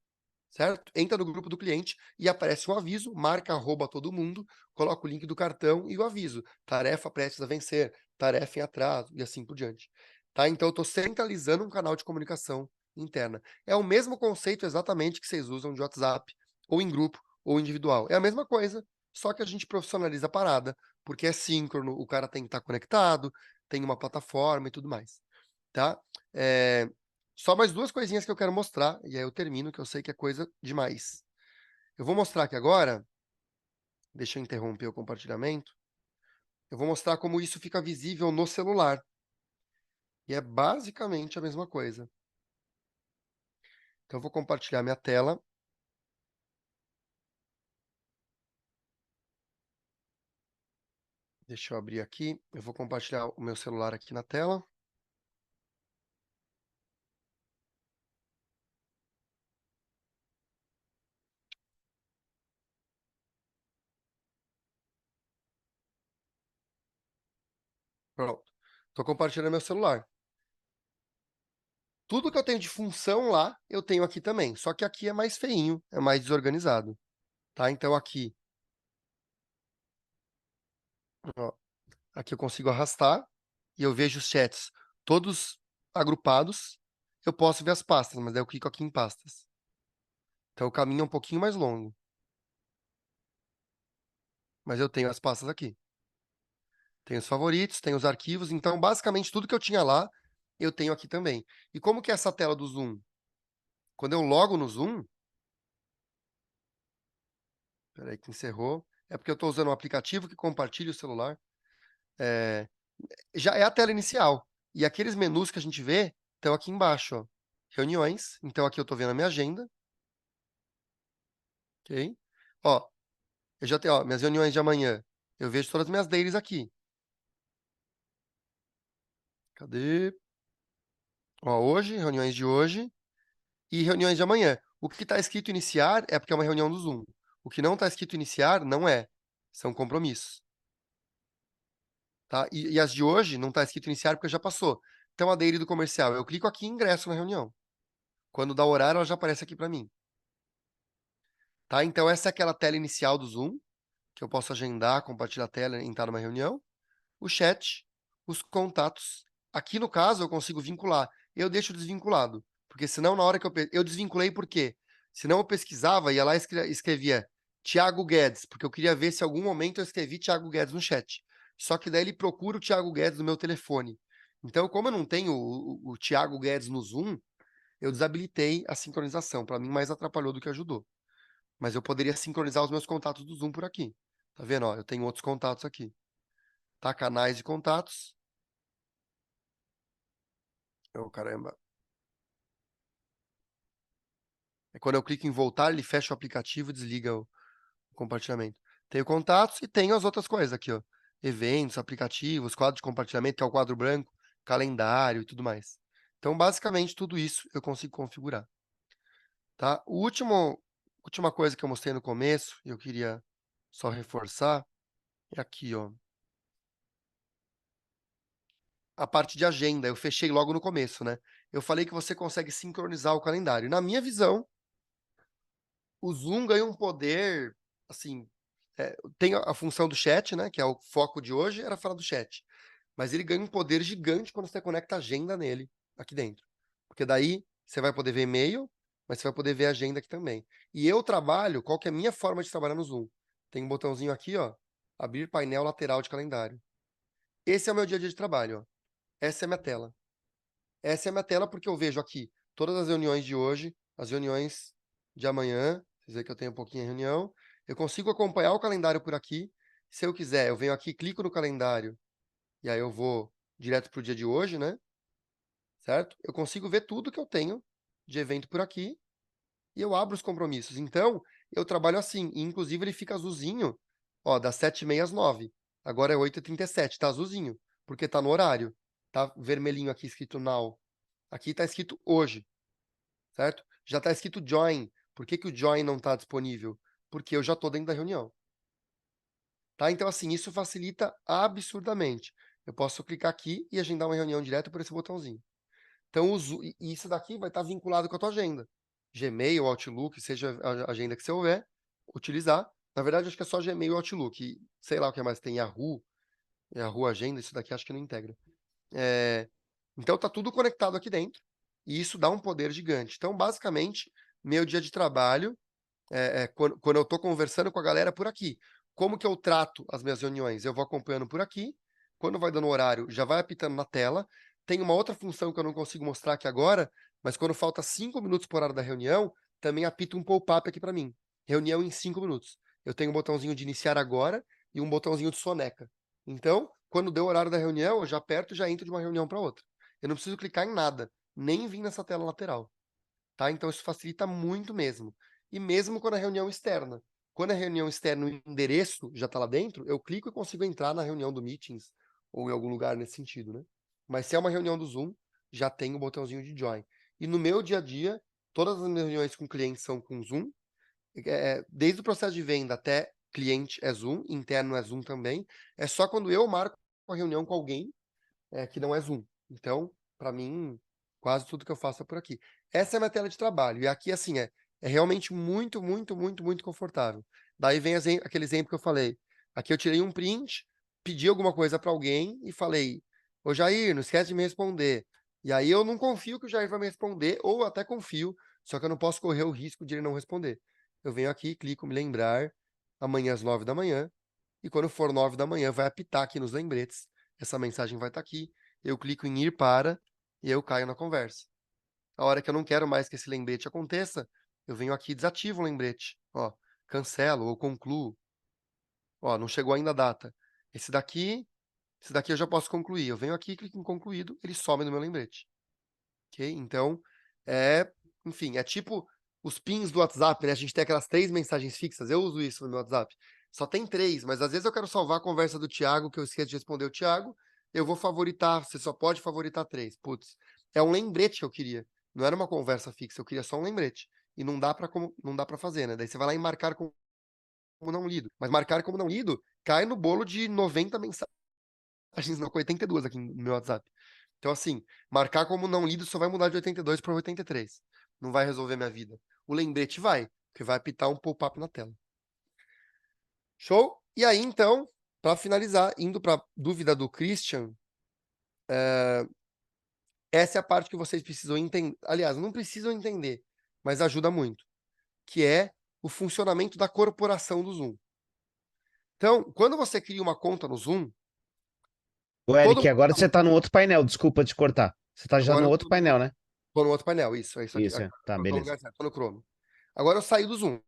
Speaker 2: certo? Entra no grupo do cliente e aparece um aviso, marca arroba todo mundo, coloca o link do cartão e o aviso. Tarefa prestes a vencer, tarefa em atraso e assim por diante. Tá? Então eu estou centralizando um canal de comunicação interna. É o mesmo conceito exatamente que vocês usam de WhatsApp, ou em grupo, ou individual. É a mesma coisa, só que a gente profissionaliza a parada, porque é síncrono, o cara tem que estar conectado, tem uma plataforma e tudo mais. Tá? Só mais 2 coisinhas que eu quero mostrar, e aí eu termino, que eu sei que é coisa demais. Eu vou mostrar aqui agora, deixa eu interromper o compartilhamento, eu vou mostrar como isso fica visível no celular. E é basicamente a mesma coisa. Então eu vou compartilhar minha tela. Deixa eu abrir aqui, eu vou compartilhar o meu celular aqui na tela. Pronto. Tô compartilhando meu celular. Tudo que eu tenho de função lá, eu tenho aqui também. Só que aqui é mais feinho, é mais desorganizado. Tá? Então aqui, ó, aqui eu consigo arrastar e eu vejo os chats todos agrupados. Eu posso ver as pastas, mas daí eu clico aqui em pastas. Então o caminho é um pouquinho mais longo. Mas eu tenho as pastas aqui. Tenho os favoritos, tenho os arquivos. Então, basicamente, tudo que eu tinha lá, eu tenho aqui também. E como que é essa tela do Zoom? Quando eu logo no Zoom... Peraí que encerrou. É porque eu estou usando um aplicativo que compartilha o celular. É, já é a tela inicial. E aqueles menus que a gente vê estão aqui embaixo, ó. Reuniões. Então, aqui eu estou vendo a minha agenda. Ok? Ó, eu já tenho, ó, minhas reuniões de amanhã. Eu vejo todas as minhas dailies aqui. Cadê? Ó, hoje, reuniões de hoje e reuniões de amanhã. O que está escrito iniciar é porque é uma reunião do Zoom. O que não está escrito iniciar não é. São compromissos. Tá? E as de hoje não está escrito iniciar porque já passou. Então, a daily do comercial, eu clico aqui e ingresso na reunião. Quando dá o horário, ela já aparece aqui para mim. Tá? Então, essa é aquela tela inicial do Zoom, que eu posso agendar, compartilhar a tela, entrar numa reunião. O chat, os contatos. Aqui, no caso, eu consigo vincular. Eu deixo desvinculado. Porque senão, na hora que eu desvinculei, por quê? Senão eu pesquisava, ia lá e escrevia Thiago Guedes, porque eu queria ver se em algum momento eu escrevi Thiago Guedes no chat. Só que daí ele procura o Thiago Guedes no meu telefone. Então, como eu não tenho o Thiago Guedes no Zoom, eu desabilitei a sincronização. Para mim, mais atrapalhou do que ajudou. Mas eu poderia sincronizar os meus contatos do Zoom por aqui. Tá vendo? Ó, eu tenho outros contatos aqui. Tá? Canais e contatos. Oh, caramba. É quando eu clico em voltar, ele fecha o aplicativo e desliga o compartilhamento. Tenho contatos e tenho as outras coisas aqui, ó. Eventos, aplicativos, quadro de compartilhamento, que é o quadro branco, calendário e tudo mais. Então, basicamente, tudo isso eu consigo configurar. Tá? Última coisa que eu mostrei no começo, e eu queria só reforçar, é aqui, ó. A parte de agenda, eu fechei logo no começo, né? Eu falei que você consegue sincronizar o calendário. Na minha visão, o Zoom ganha um poder, assim, tem a função do chat, né, que é o foco de hoje, era falar do chat. Mas ele ganha um poder gigante quando você conecta a agenda nele, aqui dentro. Porque daí você vai poder ver e-mail, mas você vai poder ver a agenda aqui também. E eu trabalho, qual que é a minha forma de trabalhar no Zoom? Tem um botãozinho aqui, ó, abrir painel lateral de calendário. Esse é o meu dia a dia de trabalho, ó. Essa é a minha tela. Essa é a minha tela porque eu vejo aqui todas as reuniões de hoje, as reuniões de amanhã. Vocês veem que eu tenho um pouquinho de reunião. Eu consigo acompanhar o calendário por aqui. Se eu quiser, eu venho aqui, clico no calendário e aí eu vou direto para o dia de hoje, né? Certo? Eu consigo ver tudo que eu tenho de evento por aqui e eu abro os compromissos. Então, eu trabalho assim. E, inclusive, ele fica azulzinho, ó, das 7h30 às 9h. Agora é 8h37, tá azulzinho, porque tá no horário. Tá vermelhinho aqui escrito now. Aqui tá escrito hoje, certo? Já tá escrito join. Por que que o join não tá disponível? Porque eu já tô dentro da reunião. Tá? Então, assim, isso facilita absurdamente. Eu posso clicar aqui e agendar uma reunião direto por esse botãozinho. Então, e isso daqui vai estar vinculado com a tua agenda. Gmail, Outlook, seja a agenda que você houver, utilizar. Na verdade, acho que é só Gmail e Outlook. E sei lá o que mais tem, Yahoo Agenda, isso daqui acho que não integra. Então, tá tudo conectado aqui dentro. E isso dá um poder gigante. Então, basicamente, meu dia de trabalho quando eu estou conversando com a galera por aqui. Como que eu trato as minhas reuniões? Eu vou acompanhando por aqui. Quando vai dando horário, já vai apitando na tela. Tem uma outra função que eu não consigo mostrar aqui agora, mas quando falta 5 minutos por hora da reunião, também apita um pop-up aqui para mim. Reunião em 5 minutos. Eu tenho um botãozinho de iniciar agora e um botãozinho de soneca. Então, quando deu o horário da reunião, eu já aperto e já entro de uma reunião para outra. Eu não preciso clicar em nada, nem vir nessa tela lateral. Tá? Então, isso facilita muito mesmo. E mesmo quando a reunião externa. Quando a reunião externa, o endereço já está lá dentro, eu clico e consigo entrar na reunião do Meetings ou em algum lugar nesse sentido, né? Mas se é uma reunião do Zoom, já tem o botãozinho de Join. E no meu dia a dia, todas as minhas reuniões com clientes são com Zoom. Desde o processo de venda até cliente é Zoom, interno é Zoom também. É só quando eu marco uma reunião com alguém que não é Zoom. Então, para mim, quase tudo que eu faço é por aqui. Essa é a minha tela de trabalho. E aqui, assim, é realmente muito, muito, muito, muito confortável. Daí vem aquele exemplo que eu falei. Aqui eu tirei um print, pedi alguma coisa para alguém e falei: ô Jair, não esquece de me responder. E aí eu não confio que o Jair vai me responder, ou até confio, só que eu não posso correr o risco de ele não responder. Eu venho aqui, clico me lembrar, amanhã às 9 da manhã, e quando for 9 da manhã vai apitar aqui nos lembretes, essa mensagem vai estar aqui, eu clico em ir para, e eu caio na conversa. A hora que eu não quero mais que esse lembrete aconteça, eu venho aqui e desativo o lembrete. Ó, cancelo ou concluo. Ó, não chegou ainda a data. Esse daqui eu já posso concluir. Eu venho aqui, clico em concluído, ele some no meu lembrete. Ok? Então, enfim, é tipo os pins do WhatsApp, né? A gente tem aquelas 3 mensagens fixas. Eu uso isso no meu WhatsApp. Só tem 3, mas às vezes eu quero salvar a conversa do Thiago, que eu esqueço de responder o Thiago. Eu vou favoritar, você só pode favoritar 3. Putz, é um lembrete que eu queria. Não era uma conversa fixa, eu queria só um lembrete. E não dá para fazer, né? Daí você vai lá e marcar como não lido. Mas marcar como não lido cai no bolo de 90 mensagens, não, com 82 aqui no meu WhatsApp. Então, assim, marcar como não lido só vai mudar de 82 para 83. Não vai resolver minha vida. O lembrete vai, porque vai apitar um pop-up na tela. Show? E aí, então, para finalizar, indo para dúvida do Christian, essa é a parte que vocês precisam entender. Aliás, não precisam entender, mas ajuda muito, que é o funcionamento da corporação do Zoom. Então, quando você cria uma conta no Zoom,
Speaker 3: Ô,
Speaker 2: todo
Speaker 3: Eric,
Speaker 2: mundo.
Speaker 3: agora você está no outro painel, desculpa te cortar. Você está já
Speaker 2: Agora
Speaker 3: no
Speaker 2: eu
Speaker 3: outro painel, né?
Speaker 2: tô no outro painel, isso, é isso aqui.
Speaker 3: Isso, é. Tá,
Speaker 2: Tô no
Speaker 3: beleza.
Speaker 2: lugar certo, tô no Chrome. Agora eu saí do Zoom,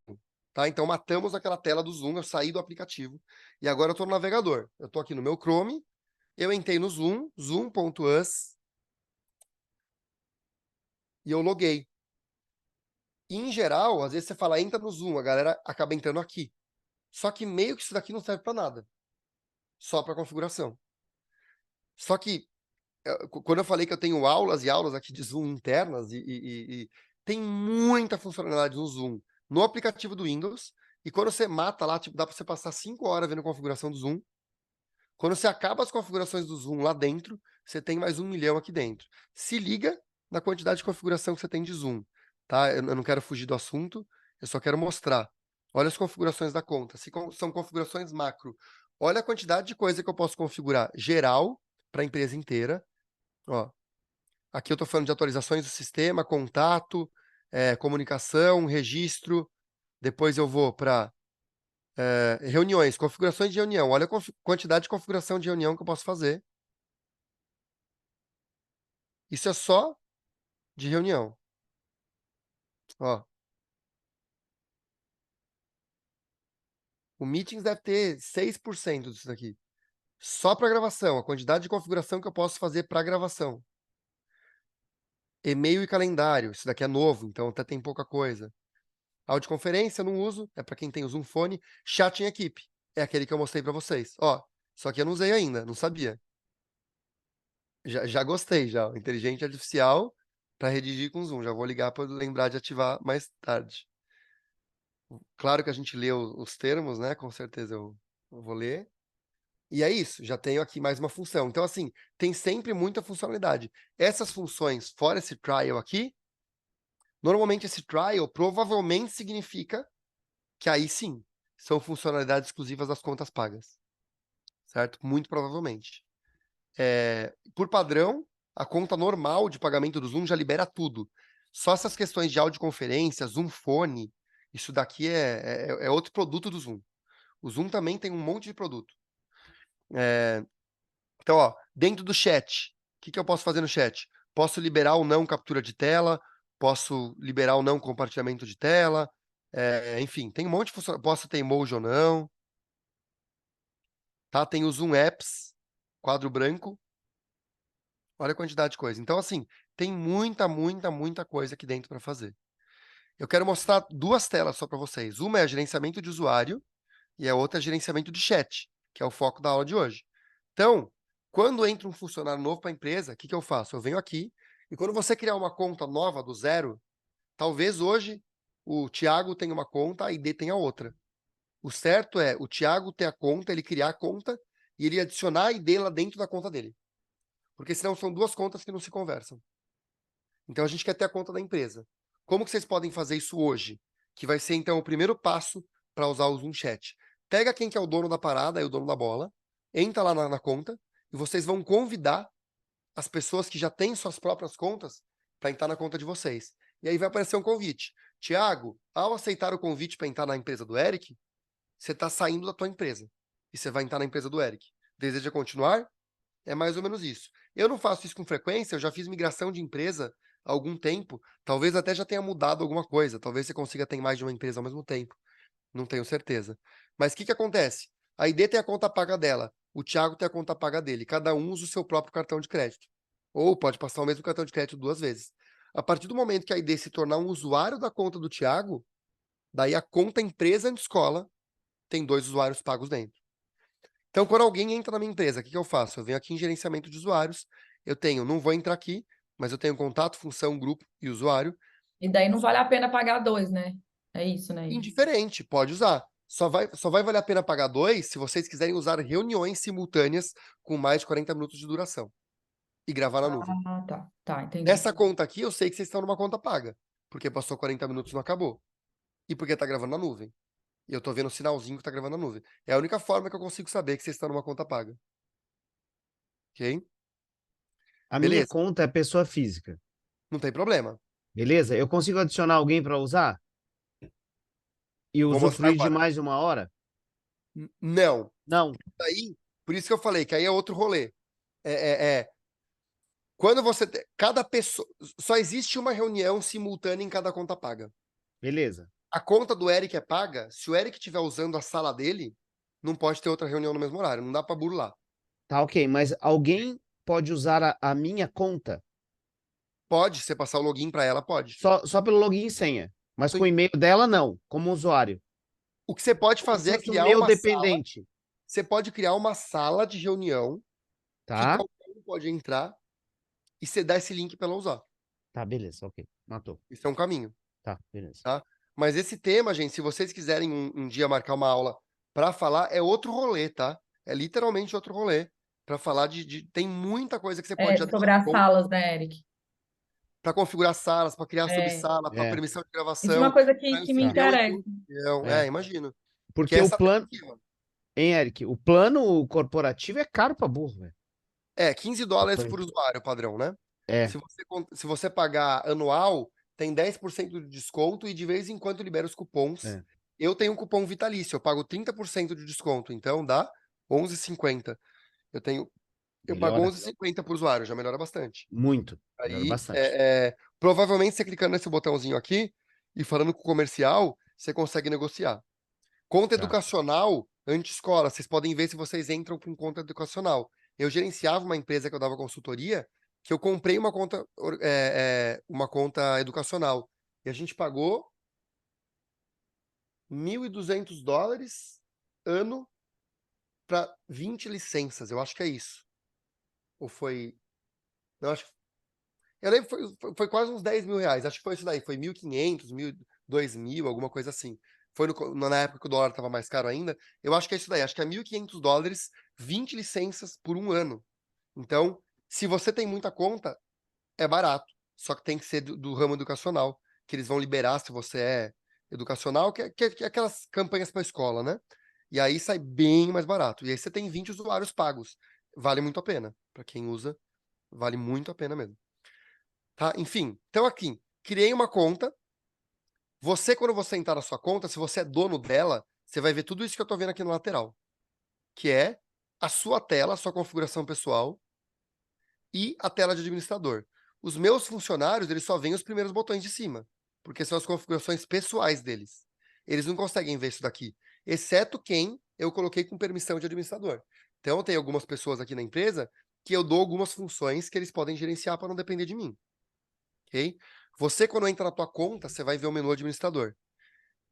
Speaker 2: tá? Então matamos aquela tela do Zoom, eu saí do aplicativo e agora eu tô no navegador. Eu tô aqui no meu Chrome, eu entrei no Zoom, zoom.us, e eu loguei. E, em geral, às vezes você fala entra no Zoom, a galera acaba entrando aqui. Só que meio que isso daqui não serve para nada, só para configuração. Só que quando eu falei que eu tenho aulas e aulas aqui de Zoom internas e tem muita funcionalidade no Zoom no aplicativo do Windows. E quando você mata lá, tipo, dá para você passar 5 horas vendo configuração do Zoom. Quando você acaba as configurações do Zoom lá dentro, você tem mais 1 milhão aqui dentro. Se liga na quantidade de configuração que você tem de Zoom, tá? Eu não quero fugir do assunto, eu só quero mostrar. Olha as configurações da conta. Se são configurações macro, olha a quantidade de coisa que eu posso configurar geral para a empresa inteira. Ó, aqui eu estou falando de atualizações do sistema, contato, comunicação, registro. Depois eu vou para reuniões, configurações de reunião. Olha a quantidade de configuração de reunião que eu posso fazer. Isso é só de reunião. Ó, o Meetings deve ter 6% disso daqui. Só para gravação, a quantidade de configuração que eu posso fazer para gravação. E-mail e calendário, isso daqui é novo, então até tem pouca coisa. Audioconferência eu não uso, é para quem tem o Zoom Phone. Chat em equipe, é aquele que eu mostrei para vocês. Ó, só que eu não usei ainda, não sabia. Já gostei, já. Inteligência artificial para redigir com Zoom. Já vou ligar para lembrar de ativar mais tarde. Claro que a gente lê os termos, né? Com certeza eu vou ler. E é isso, já tenho aqui mais uma função. Então, assim, tem sempre muita funcionalidade. Essas funções, fora esse trial aqui, normalmente esse trial provavelmente significa que aí sim, são funcionalidades exclusivas das contas pagas. Certo? Muito provavelmente. Por padrão, a conta normal de pagamento do Zoom já libera tudo. Só essas questões de audioconferência, Zoom Phone, isso daqui é outro produto do Zoom. O Zoom também tem um monte de produto. Então, ó, dentro do chat, o que eu posso fazer no chat? Posso liberar ou não captura de tela, posso liberar ou não compartilhamento de tela, enfim, tem um monte de função. Posso ter emoji ou não. Tá? Tem o Zoom Apps, quadro branco. Olha a quantidade de coisa. Então, assim, tem muita, muita, muita coisa aqui dentro para fazer. Eu quero mostrar 2 telas só para vocês. Uma é gerenciamento de usuário e a outra é gerenciamento de chat, que é o foco da aula de hoje. Então, quando entra um funcionário novo para a empresa, o que eu faço? Eu venho aqui e quando você criar uma conta nova do zero, talvez hoje o Thiago tenha uma conta, a ID tenha outra. O certo é o Thiago ter a conta, ele criar a conta e ele adicionar a ID lá dentro da conta dele. Porque senão são duas contas que não se conversam. Então a gente quer ter a conta da empresa. Como que vocês podem fazer isso hoje? Que vai ser então o primeiro passo para usar o Zoom Chat. Pega quem que é o dono da parada e o dono da bola, entra lá na conta e vocês vão convidar as pessoas que já têm suas próprias contas para entrar na conta de vocês. E aí vai aparecer um convite. Tiago, ao aceitar o convite para entrar na empresa do Eric, você está saindo da tua empresa e você vai entrar na empresa do Eric. Deseja continuar? É mais ou menos isso. Eu não faço isso com frequência, eu já fiz migração de empresa há algum tempo, talvez até já tenha mudado alguma coisa, talvez você consiga ter mais de uma empresa ao mesmo tempo, não tenho certeza. Mas o que acontece? A ID tem a conta paga dela, o Thiago tem a conta paga dele, cada um usa o seu próprio cartão de crédito. Ou pode passar o mesmo cartão de crédito 2 vezes. A partir do momento que a ID se tornar um usuário da conta do Thiago, daí a conta empresa de escola tem 2 usuários pagos dentro. Então, quando alguém entra na minha empresa, o que eu faço? Eu venho aqui em gerenciamento de usuários, não vou entrar aqui, mas eu tenho contato, função, grupo e usuário.
Speaker 4: E daí não vale a pena pagar 2, né? É isso, né?
Speaker 2: Indiferente, pode usar. Só vai valer a pena pagar 2 se vocês quiserem usar reuniões simultâneas com mais de 40 minutos de duração e gravar na nuvem.
Speaker 4: Ah, tá. Tá, entendi.
Speaker 2: Nessa conta aqui, eu sei que vocês estão numa conta paga, porque passou 40 minutos e não acabou. E porque tá gravando na nuvem. E eu tô vendo o sinalzinho que tá gravando na nuvem. É a única forma que eu consigo saber que vocês estão numa conta paga. Ok?
Speaker 3: A minha
Speaker 2: Beleza,
Speaker 3: conta é pessoa física,
Speaker 2: não tem problema.
Speaker 3: beleza? Eu consigo adicionar alguém para usar e
Speaker 2: Vou mostrar
Speaker 3: usufruir de
Speaker 2: agora.
Speaker 3: mais de uma hora?
Speaker 2: Não.
Speaker 3: Não,
Speaker 2: Aí, por isso que eu falei que aí é outro rolê. Quando você. Cada pessoa. Só existe uma reunião simultânea em cada conta paga.
Speaker 3: beleza.
Speaker 2: A conta do Eric é paga. Se o Eric estiver usando a sala dele, não pode ter outra reunião no mesmo horário. Não dá pra burlar.
Speaker 3: Tá ok, mas alguém pode usar a minha conta
Speaker 2: Pode, você passar o login pra ela, pode.
Speaker 3: só pelo login e senha, mas com o
Speaker 2: Sim.
Speaker 3: e-mail dela não, como usuário.
Speaker 2: O que você pode
Speaker 3: Como se
Speaker 2: fazer é
Speaker 3: fosse o
Speaker 2: criar
Speaker 3: meu
Speaker 2: uma sala.
Speaker 3: dependente,
Speaker 2: Você pode criar uma sala de reunião que
Speaker 3: tá?
Speaker 2: qualquer um pode entrar e você dá esse link pra ela usar.
Speaker 3: Tá, beleza, ok. Matou.
Speaker 2: Isso é um caminho.
Speaker 3: Tá, beleza.
Speaker 2: Tá? Mas esse tema, gente, se vocês quiserem um dia marcar uma aula para falar, é outro rolê, tá? É literalmente outro rolê para falar tem muita coisa que você pode já
Speaker 4: Sobre as salas, né, Eric?
Speaker 2: para configurar salas, para criar
Speaker 4: É.
Speaker 2: subsala, para
Speaker 3: É.
Speaker 2: permissão de
Speaker 4: Isso é
Speaker 2: gravação,
Speaker 4: uma coisa
Speaker 2: para
Speaker 4: que me
Speaker 2: inserir
Speaker 3: Tá.
Speaker 4: interessa.
Speaker 2: reunião.
Speaker 3: É.
Speaker 2: Imagino. Que
Speaker 3: Porque o
Speaker 2: essa
Speaker 3: plano,
Speaker 2: aqui, ó,
Speaker 3: hein, Eric? O plano corporativo é caro pra burro, velho.
Speaker 2: $15 por usuário padrão, né?
Speaker 3: É,
Speaker 2: Se você pagar anual, tem 10% de desconto e de vez em quando libera os cupons.
Speaker 3: É.
Speaker 2: Eu tenho um cupom vitalício, eu pago 30% de desconto, então dá 11,50. Eu pago
Speaker 3: melhora
Speaker 2: 11,50 por usuário, já melhora bastante.
Speaker 3: muito, melhora
Speaker 2: Aí,
Speaker 3: bastante.
Speaker 2: provavelmente, você clicando nesse botãozinho aqui e falando com o comercial, você consegue negociar. Conta
Speaker 3: Tá.
Speaker 2: educacional, anti-escola, vocês podem ver se vocês entram com conta educacional. Eu gerenciava uma empresa que eu dava consultoria, que eu comprei uma conta educacional. E a gente pagou $1.200 ano para 20 licenças. Eu acho que é isso. Ou foi. Não, acho que. Eu lembro que foi quase uns R$ 10.000. Acho que foi isso daí. Foi 1.500, 2.000, alguma coisa assim. Foi na época que o dólar estava mais caro ainda. Eu acho que é isso daí. Acho que é $1.500, 20 licenças por um ano. Então, se você tem muita conta, é barato. Só que tem que ser do ramo educacional, que eles vão liberar se você é educacional, que é aquelas campanhas para escola, né? E aí sai bem mais barato. E aí você tem 20 usuários pagos. Vale muito a pena. Para quem usa, vale muito a pena mesmo. Tá? Enfim, então aqui, criei uma conta. Você, quando você entrar na sua conta, se você é dono dela, você vai ver tudo isso que eu tô vendo aqui no lateral, que é a sua tela, a sua configuração pessoal e a tela de administrador. Os meus funcionários, eles só veem os primeiros botões de cima, porque são as configurações pessoais deles. Eles não conseguem ver isso daqui, exceto quem eu coloquei com permissão de administrador. Então, tem algumas pessoas aqui na empresa que eu dou algumas funções que eles podem gerenciar para não depender de mim. Ok? Você, quando entra na tua conta, você vai ver o menu administrador.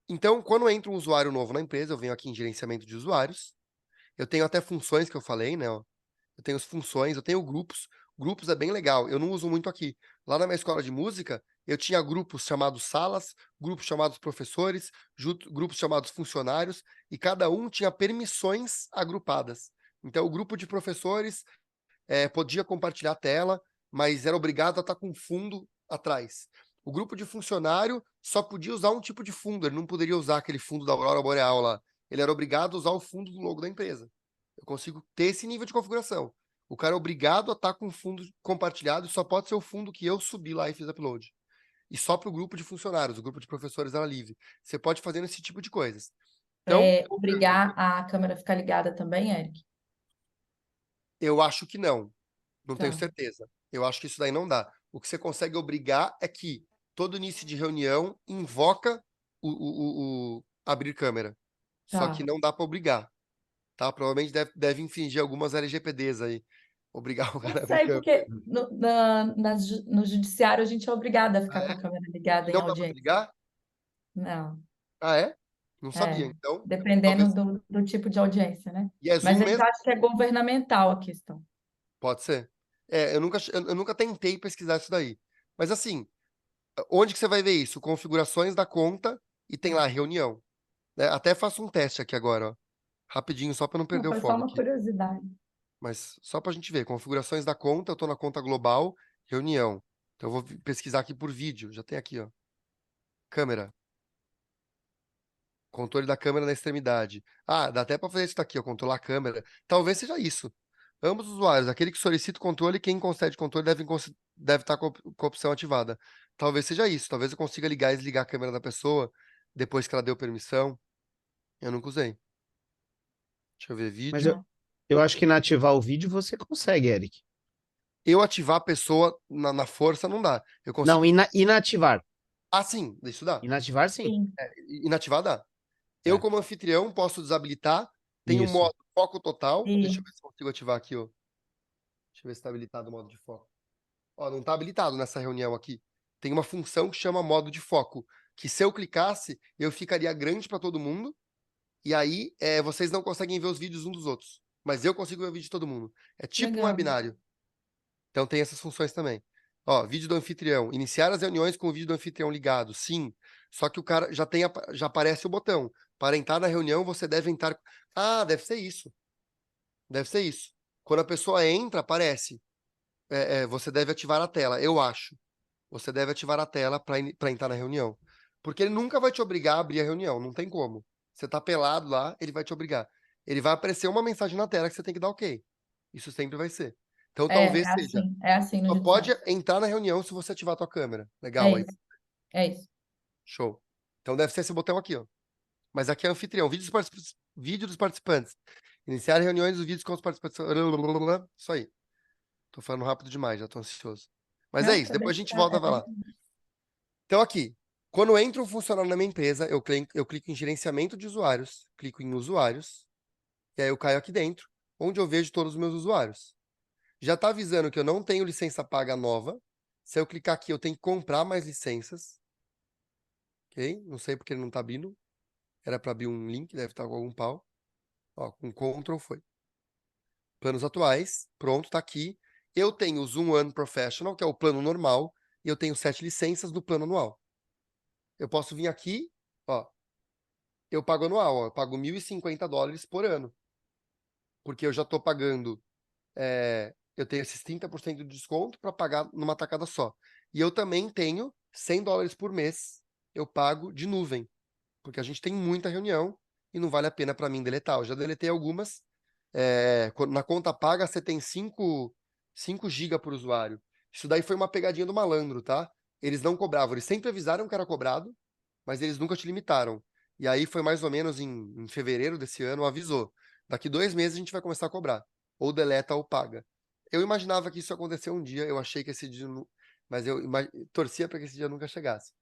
Speaker 2: Então, quando entra um usuário novo na empresa, eu venho aqui em gerenciamento de usuários. Eu tenho até funções que eu falei, né? Ó. Eu tenho as funções, eu tenho grupos. Grupos é bem legal, eu não uso muito aqui. Lá na minha escola de música, eu tinha grupos chamados salas, grupos chamados professores, grupos chamados funcionários, e cada um tinha permissões agrupadas. Então, o grupo de professores podia compartilhar a tela, mas era obrigado a estar com fundo atrás. O grupo de funcionário só podia usar um tipo de fundo, ele não poderia usar aquele fundo da Aurora Boreal lá. Ele era obrigado a usar o fundo do logo da empresa. Eu consigo ter esse nível de configuração. O cara é obrigado a estar com fundo compartilhado e só pode ser o fundo que eu subi lá e fiz upload. E só para o grupo de funcionários, o grupo de professores era livre. Você pode fazer esse tipo de coisas. Então,
Speaker 4: Obrigar a câmera a ficar ligada também, Eric?
Speaker 2: eu acho que não. Não tenho
Speaker 4: Tá,
Speaker 2: certeza. Eu acho que isso daí não dá. O que você consegue obrigar é que todo início de reunião invoca o abrir câmera. Só que
Speaker 4: tá.
Speaker 2: não dá para obrigar, tá? Provavelmente deve infringir algumas LGPDs aí. Obrigar o
Speaker 4: Não
Speaker 2: cara a abrir
Speaker 4: sei,
Speaker 2: câmera.
Speaker 4: porque no judiciário a gente é obrigada a ficar
Speaker 2: Ah,
Speaker 4: com a
Speaker 2: é?
Speaker 4: câmera ligada em
Speaker 2: Não dá para
Speaker 4: audiência.
Speaker 2: ligar?
Speaker 4: Não,
Speaker 2: Ah, é? Não sabia.
Speaker 4: é.
Speaker 2: Então,
Speaker 4: Dependendo
Speaker 2: talvez.
Speaker 4: do tipo de audiência, né?
Speaker 2: E é
Speaker 4: Mas
Speaker 2: Zoom
Speaker 4: eles
Speaker 2: mesmo?
Speaker 4: acham que é governamental a questão.
Speaker 2: Pode ser. Eu nunca tentei pesquisar isso daí. Mas assim, onde que você vai ver isso? Configurações da conta e tem lá reunião, né? Até faço um teste aqui agora, ó. Rapidinho, só para não
Speaker 4: Não,
Speaker 2: perder o
Speaker 4: foi só
Speaker 2: foco
Speaker 4: uma
Speaker 2: aqui.
Speaker 4: curiosidade.
Speaker 2: Mas só para a gente ver. Configurações da conta, eu tô na conta global, reunião. Então eu vou pesquisar aqui por vídeo. Já tem aqui, ó. Câmera. Controle da câmera na extremidade. Ah, dá até para fazer isso daqui, ó. Controlar a câmera. Talvez seja isso. Ambos os usuários, aquele que solicita o controle e quem concede controle deve estar com a opção ativada. Talvez seja isso. Talvez eu consiga ligar e desligar a câmera da pessoa depois que ela deu permissão. Eu nunca usei. Deixa eu ver
Speaker 3: Mas
Speaker 2: vídeo.
Speaker 3: eu acho que inativar o vídeo você consegue, Eric.
Speaker 2: Eu ativar a pessoa na força não dá. Eu
Speaker 3: Não,
Speaker 2: consigo.
Speaker 3: inativar.
Speaker 2: Ah, sim, isso dá.
Speaker 3: Inativar, sim.
Speaker 4: Sim.
Speaker 2: Inativar dá. Eu,
Speaker 3: É,
Speaker 2: como anfitrião, posso desabilitar. Tem o
Speaker 3: isso.
Speaker 2: modo foco total. Deixa
Speaker 4: E
Speaker 2: eu ver se eu consigo ativar aqui, ó. Deixa eu ver se está habilitado o modo de foco. Ó, não está habilitado nessa reunião aqui. Tem uma função que chama modo de foco, que se eu clicasse, eu ficaria grande para todo mundo, e aí vocês não conseguem ver os vídeos uns dos outros. Mas eu consigo ver o vídeo de todo mundo. É tipo um
Speaker 4: legal.
Speaker 2: webinário. Então tem essas funções também. Ó, vídeo do anfitrião. Iniciar as reuniões com o vídeo do anfitrião ligado. Sim. Só que o cara já aparece o botão. Para entrar na reunião, você deve entrar. Ah, deve ser isso. Deve ser isso. Quando a pessoa entra, aparece. Você deve ativar a tela, eu acho. Você deve ativar a tela para entrar na reunião. Porque ele nunca vai te obrigar a abrir a reunião, não tem como. Você tá pelado lá, ele vai te obrigar. Ele vai aparecer uma mensagem na tela que você tem que dar OK. Isso sempre vai ser. Então talvez seja.
Speaker 4: É assim no
Speaker 2: Só pode
Speaker 4: judiciário.
Speaker 2: entrar na reunião se você ativar a tua câmera.
Speaker 4: É
Speaker 2: Legal, aí.
Speaker 4: isso, é isso.
Speaker 2: Show. Então deve ser esse botão aqui, ó. Mas aqui é anfitrião, vídeo dos participantes. Iniciar reuniões dos vídeos com os participantes. Isso aí. Tô falando rápido demais, já tô ansioso. Mas é
Speaker 4: Não,
Speaker 2: isso,
Speaker 4: foi bem,
Speaker 2: depois a gente volta pra
Speaker 4: bem.
Speaker 2: lá. Então aqui, quando entra um funcionário na minha empresa, eu clico em gerenciamento de usuários, clico em usuários, e aí eu caio aqui dentro, onde eu vejo todos os meus usuários. Já tá avisando que eu não tenho licença paga nova. Se eu clicar aqui, eu tenho que comprar mais licenças. Ok? Não sei porque ele não tá abrindo. Era para abrir um link, deve estar com algum pau. Ó, com Ctrl foi. Planos atuais, pronto, tá aqui. Eu tenho o Zoom One Professional, que é o plano normal, e eu tenho 7 licenças do plano anual. Eu posso vir aqui, ó, eu pago anual, ó, eu pago $1.050 por ano, porque eu já estou pagando, eu tenho esses 30% de desconto para pagar numa tacada só. E eu também tenho $100 por mês, eu pago de nuvem, porque a gente tem muita reunião e não vale a pena para mim deletar. Eu já deletei algumas. Na conta paga, você tem 5 GB por usuário. Isso daí foi uma pegadinha do malandro, tá? Eles não cobravam, eles sempre avisaram que era cobrado, mas eles nunca te limitaram. E aí foi mais ou menos em fevereiro desse ano, avisou. Daqui 2 meses a gente vai começar a cobrar. Ou deleta ou paga. Eu imaginava que isso ia acontecer um dia, eu achei que esse dia. Mas eu torcia para que esse dia nunca chegasse.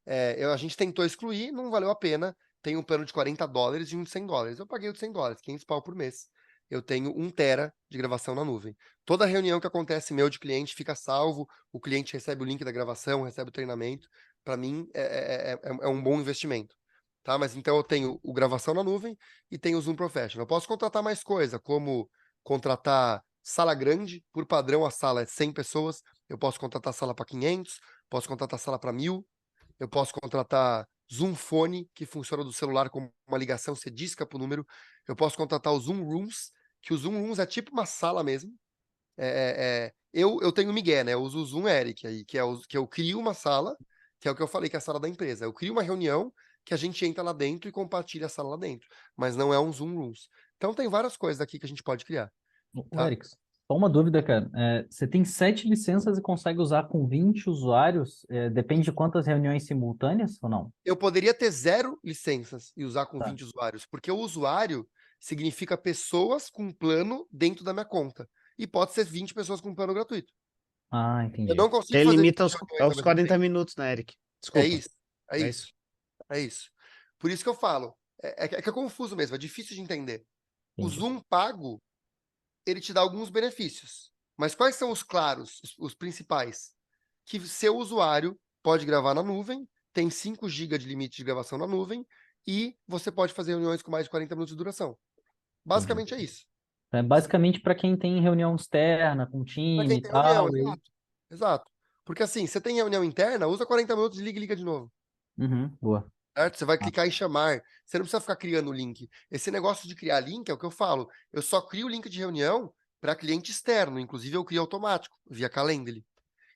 Speaker 2: A gente tentou excluir, não valeu a pena. Tem um plano de $40 e um de $100. Eu paguei o de $100, 500 pau por mês. Eu tenho 1 tera de gravação na nuvem. Toda reunião que acontece meu de cliente fica salvo, o cliente recebe o link da gravação, recebe o treinamento. Para mim, é um bom investimento. Tá? Mas então eu tenho o gravação na nuvem e tenho o Zoom Professional. Eu posso contratar mais coisa, como contratar sala grande, por padrão a sala é 100 pessoas, eu posso contratar sala para 500, posso contratar sala para 1.000, eu posso contratar Zoom Phone, que funciona do celular como uma ligação, você disca pro número. Eu posso contratar o Zoom Rooms, que o Zoom Rooms é tipo uma sala mesmo. Eu tenho o Miguel, né? Eu uso o Zoom Eric aí, que eu crio uma sala, que é o que eu falei, que é a sala da empresa. Eu crio uma reunião que a gente entra lá dentro e compartilha a sala lá dentro. Mas não é um Zoom Rooms. Então tem várias coisas aqui que a gente pode criar,
Speaker 5: O
Speaker 2: tá?
Speaker 5: Eric, só uma dúvida, cara. Você tem 7 licenças e consegue usar com 20 usuários? Depende de quantas reuniões simultâneas ou não?
Speaker 2: Eu poderia ter 0 licenças e usar com
Speaker 5: Tá.
Speaker 2: 20 usuários, porque o usuário significa pessoas com plano dentro da minha conta. E pode ser 20 pessoas com plano gratuito.
Speaker 5: Ah,
Speaker 2: Eu
Speaker 5: entendi.
Speaker 2: não consigo
Speaker 3: Ele
Speaker 2: fazer
Speaker 3: limita
Speaker 2: 20 reuniões ao
Speaker 3: aos
Speaker 2: mesmo
Speaker 3: 40
Speaker 2: tempo.
Speaker 3: minutos, né, Eric?
Speaker 2: É
Speaker 3: Desculpa.
Speaker 2: isso, é
Speaker 3: É
Speaker 2: isso,
Speaker 3: isso.
Speaker 2: é isso. Por isso que eu falo. É confuso mesmo, é difícil de entender. O
Speaker 5: Entendi.
Speaker 2: Zoom pago, ele te dá alguns benefícios. Mas quais são os claros, os principais? Que seu usuário pode gravar na nuvem, tem 5 GB de limite de gravação na nuvem, e você pode fazer reuniões com mais de 40 minutos de duração. Basicamente é isso.
Speaker 5: É basicamente para quem tem reunião externa com
Speaker 2: Para
Speaker 5: time
Speaker 2: quem
Speaker 5: e
Speaker 2: tem reunião,
Speaker 5: tal.
Speaker 2: exato. Exato. Porque assim, você tem reunião interna, usa 40 minutos, liga e liga de novo.
Speaker 5: Uhum, boa.
Speaker 2: Certo? Você vai
Speaker 5: Massa.
Speaker 2: clicar em chamar. Você não precisa ficar criando o link. Esse negócio de criar link é o que eu falo. Eu só crio o link de reunião para cliente externo. Inclusive, eu crio automático, via Calendly.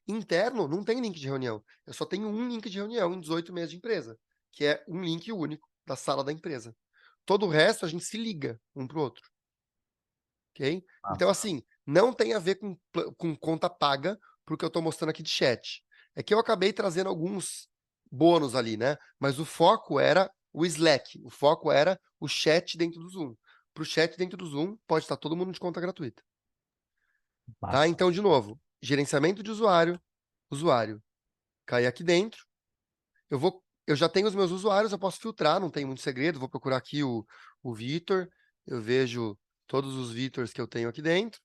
Speaker 2: Interno, não tem link de reunião. Eu só tenho um link de reunião em 18 meses de empresa, que é um link único da sala da empresa. Todo o resto a gente se liga um pro outro. Ok? Então,
Speaker 5: Massa.
Speaker 2: assim, não tem a ver com conta paga, porque eu estou mostrando aqui de chat. É que eu acabei trazendo alguns bônus ali, né? Mas o foco era o Slack, o foco era o chat dentro do Zoom. Para o chat dentro do Zoom, pode estar todo mundo de conta gratuita. Tá?
Speaker 5: Massa.
Speaker 2: Então, de novo, gerenciamento de usuário. Cai aqui dentro. Eu já tenho os meus usuários, eu posso filtrar, não tem muito segredo. Vou procurar aqui o Vitor. Eu vejo todos os Vitors que eu tenho aqui dentro.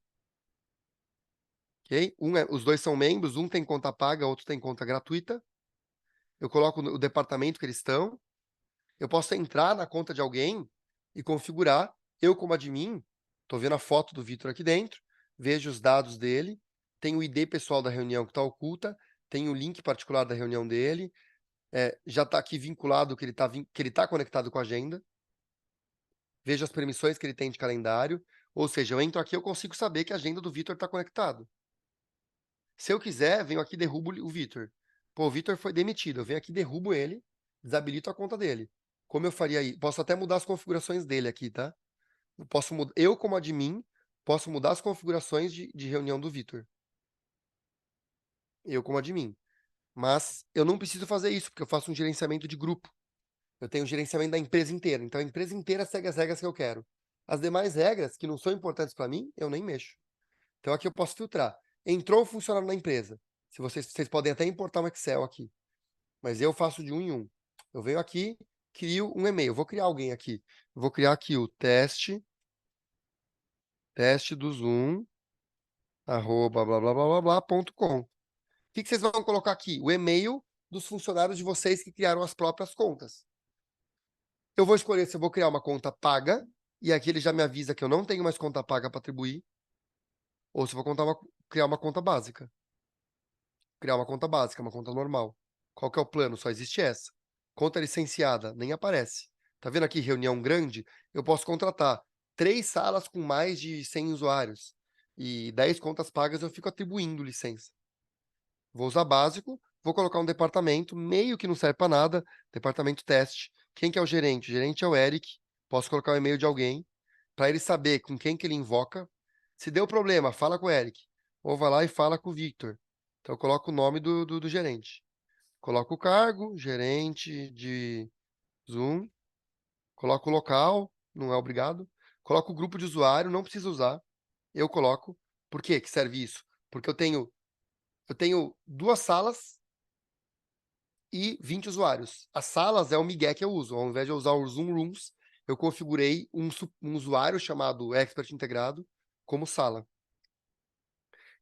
Speaker 2: Ok? Os dois são membros, um tem conta paga, outro tem conta gratuita. Eu coloco o departamento que eles estão. Eu posso entrar na conta de alguém e configurar. Eu, como admin, estou vendo a foto do Vitor aqui dentro, vejo os dados dele, tem o ID pessoal da reunião que está oculta, tem o link particular da reunião dele, já está aqui vinculado que ele tá conectado com a agenda. Vejo as permissões que ele tem de calendário. Ou seja, eu entro aqui, eu consigo saber que a agenda do Vitor está conectado. Se eu quiser, venho aqui e derrubo o Vitor. Pô, o Vitor foi demitido. Eu venho aqui, derrubo ele, desabilito a conta dele. Como eu faria aí? Posso até mudar as configurações dele aqui, tá? Eu, como admin, posso mudar as configurações de reunião do Vitor. Eu, como admin. Mas eu não preciso fazer isso, porque eu faço um gerenciamento de grupo. Eu tenho um gerenciamento da empresa inteira. Então a empresa inteira segue as regras que eu quero. As demais regras, que não são importantes para mim, eu nem mexo. Então aqui eu posso filtrar. Entrou um funcionário na empresa. Se vocês podem até importar um Excel aqui. Mas eu faço de um em um. Eu venho aqui, crio um e-mail. Vou criar alguém aqui. Vou criar aqui o teste do Zoom, arroba, blá, blá, blá, blá, blá, ponto com. O que vocês vão colocar aqui? O e-mail dos funcionários de vocês que criaram as próprias contas. Eu vou escolher se eu vou criar uma conta paga, e aqui ele já me avisa que eu não tenho mais conta paga para atribuir, ou se eu vou criar uma conta básica. Criar uma conta básica, uma conta normal. Qual que é o plano? Só existe essa. Conta licenciada, nem aparece. Tá vendo aqui reunião grande? Eu posso contratar 3 salas com mais de 100 usuários. E 10 contas pagas eu fico atribuindo licença. Vou usar básico, vou colocar um departamento, meio que não serve para nada, departamento teste. Quem que é o gerente? O gerente é o Eric. Posso colocar o e-mail de alguém, para ele saber com quem que ele invoca. Se deu problema, fala com o Eric. Ou vai lá e fala com o Victor. Então eu coloco o nome do gerente. Coloco o cargo, gerente de Zoom. Coloco o local, não é obrigado. Coloco o grupo de usuário, não precisa usar. Eu coloco. Por que que serve isso? Porque eu tenho 2 salas e 20 usuários. As salas é o migué que eu uso. Ao invés de eu usar o Zoom Rooms, eu configurei um usuário chamado Expert Integrado como sala.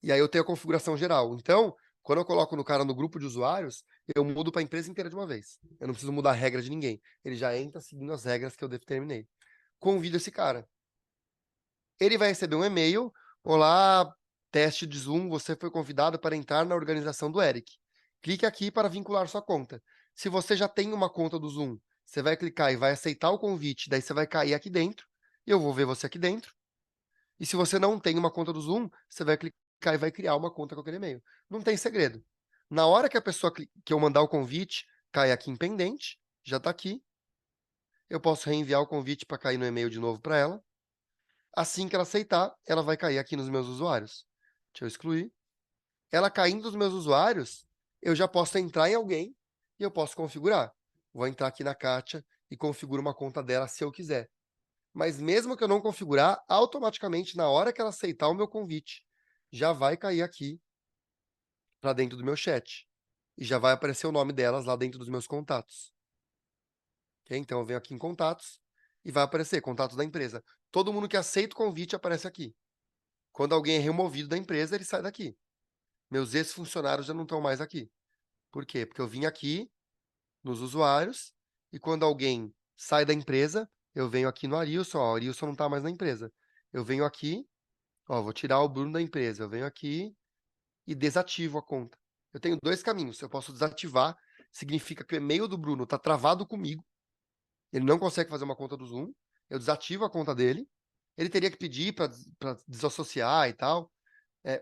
Speaker 2: E aí eu tenho a configuração geral. Então, quando eu coloco no cara no grupo de usuários, eu mudo para a empresa inteira de uma vez. Eu não preciso mudar a regra de ninguém. Ele já entra seguindo as regras que eu determinei. Convido esse cara. Ele vai receber um e-mail. Olá, teste de Zoom, você foi convidado para entrar na organização do Eric. Clique aqui para vincular sua conta. Se você já tem uma conta do Zoom, você vai clicar e vai aceitar o convite, daí você vai cair aqui dentro, e eu vou ver você aqui dentro. E se você não tem uma conta do Zoom, você vai clicar clicar e vai criar uma conta com aquele e-mail. Não tem segredo. Na hora que a pessoa que eu mandar o convite, cai aqui em pendente, já está aqui. Eu posso reenviar o convite para cair no e-mail de novo para ela. Assim que ela aceitar, ela vai cair aqui nos meus usuários. Deixa eu excluir. Ela caindo nos meus usuários, eu já posso entrar em alguém e eu posso configurar. Vou entrar aqui na Kátia e configuro uma conta dela se eu quiser. Mas mesmo que eu não configurar, automaticamente, na hora que ela aceitar o meu convite, já vai cair aqui para dentro do meu chat. E já vai aparecer o nome delas lá dentro dos meus contatos. Ok? Então eu venho aqui em contatos e vai aparecer contatos da empresa. Todo mundo que aceita o convite aparece aqui. Quando alguém é removido da empresa, ele sai daqui. Meus ex-funcionários já não estão mais aqui. Por quê? Porque eu vim aqui nos usuários e quando alguém sai da empresa, eu venho aqui no Arilson, ó, o Arilson não está mais na empresa. Eu venho aqui, ó, vou tirar o Bruno da empresa. Eu venho aqui e desativo a conta. Eu tenho dois caminhos. Eu posso desativar, significa que o e-mail do Bruno está travado comigo, ele não consegue fazer uma conta do Zoom, eu desativo a conta dele, ele teria que pedir para desassociar e tal,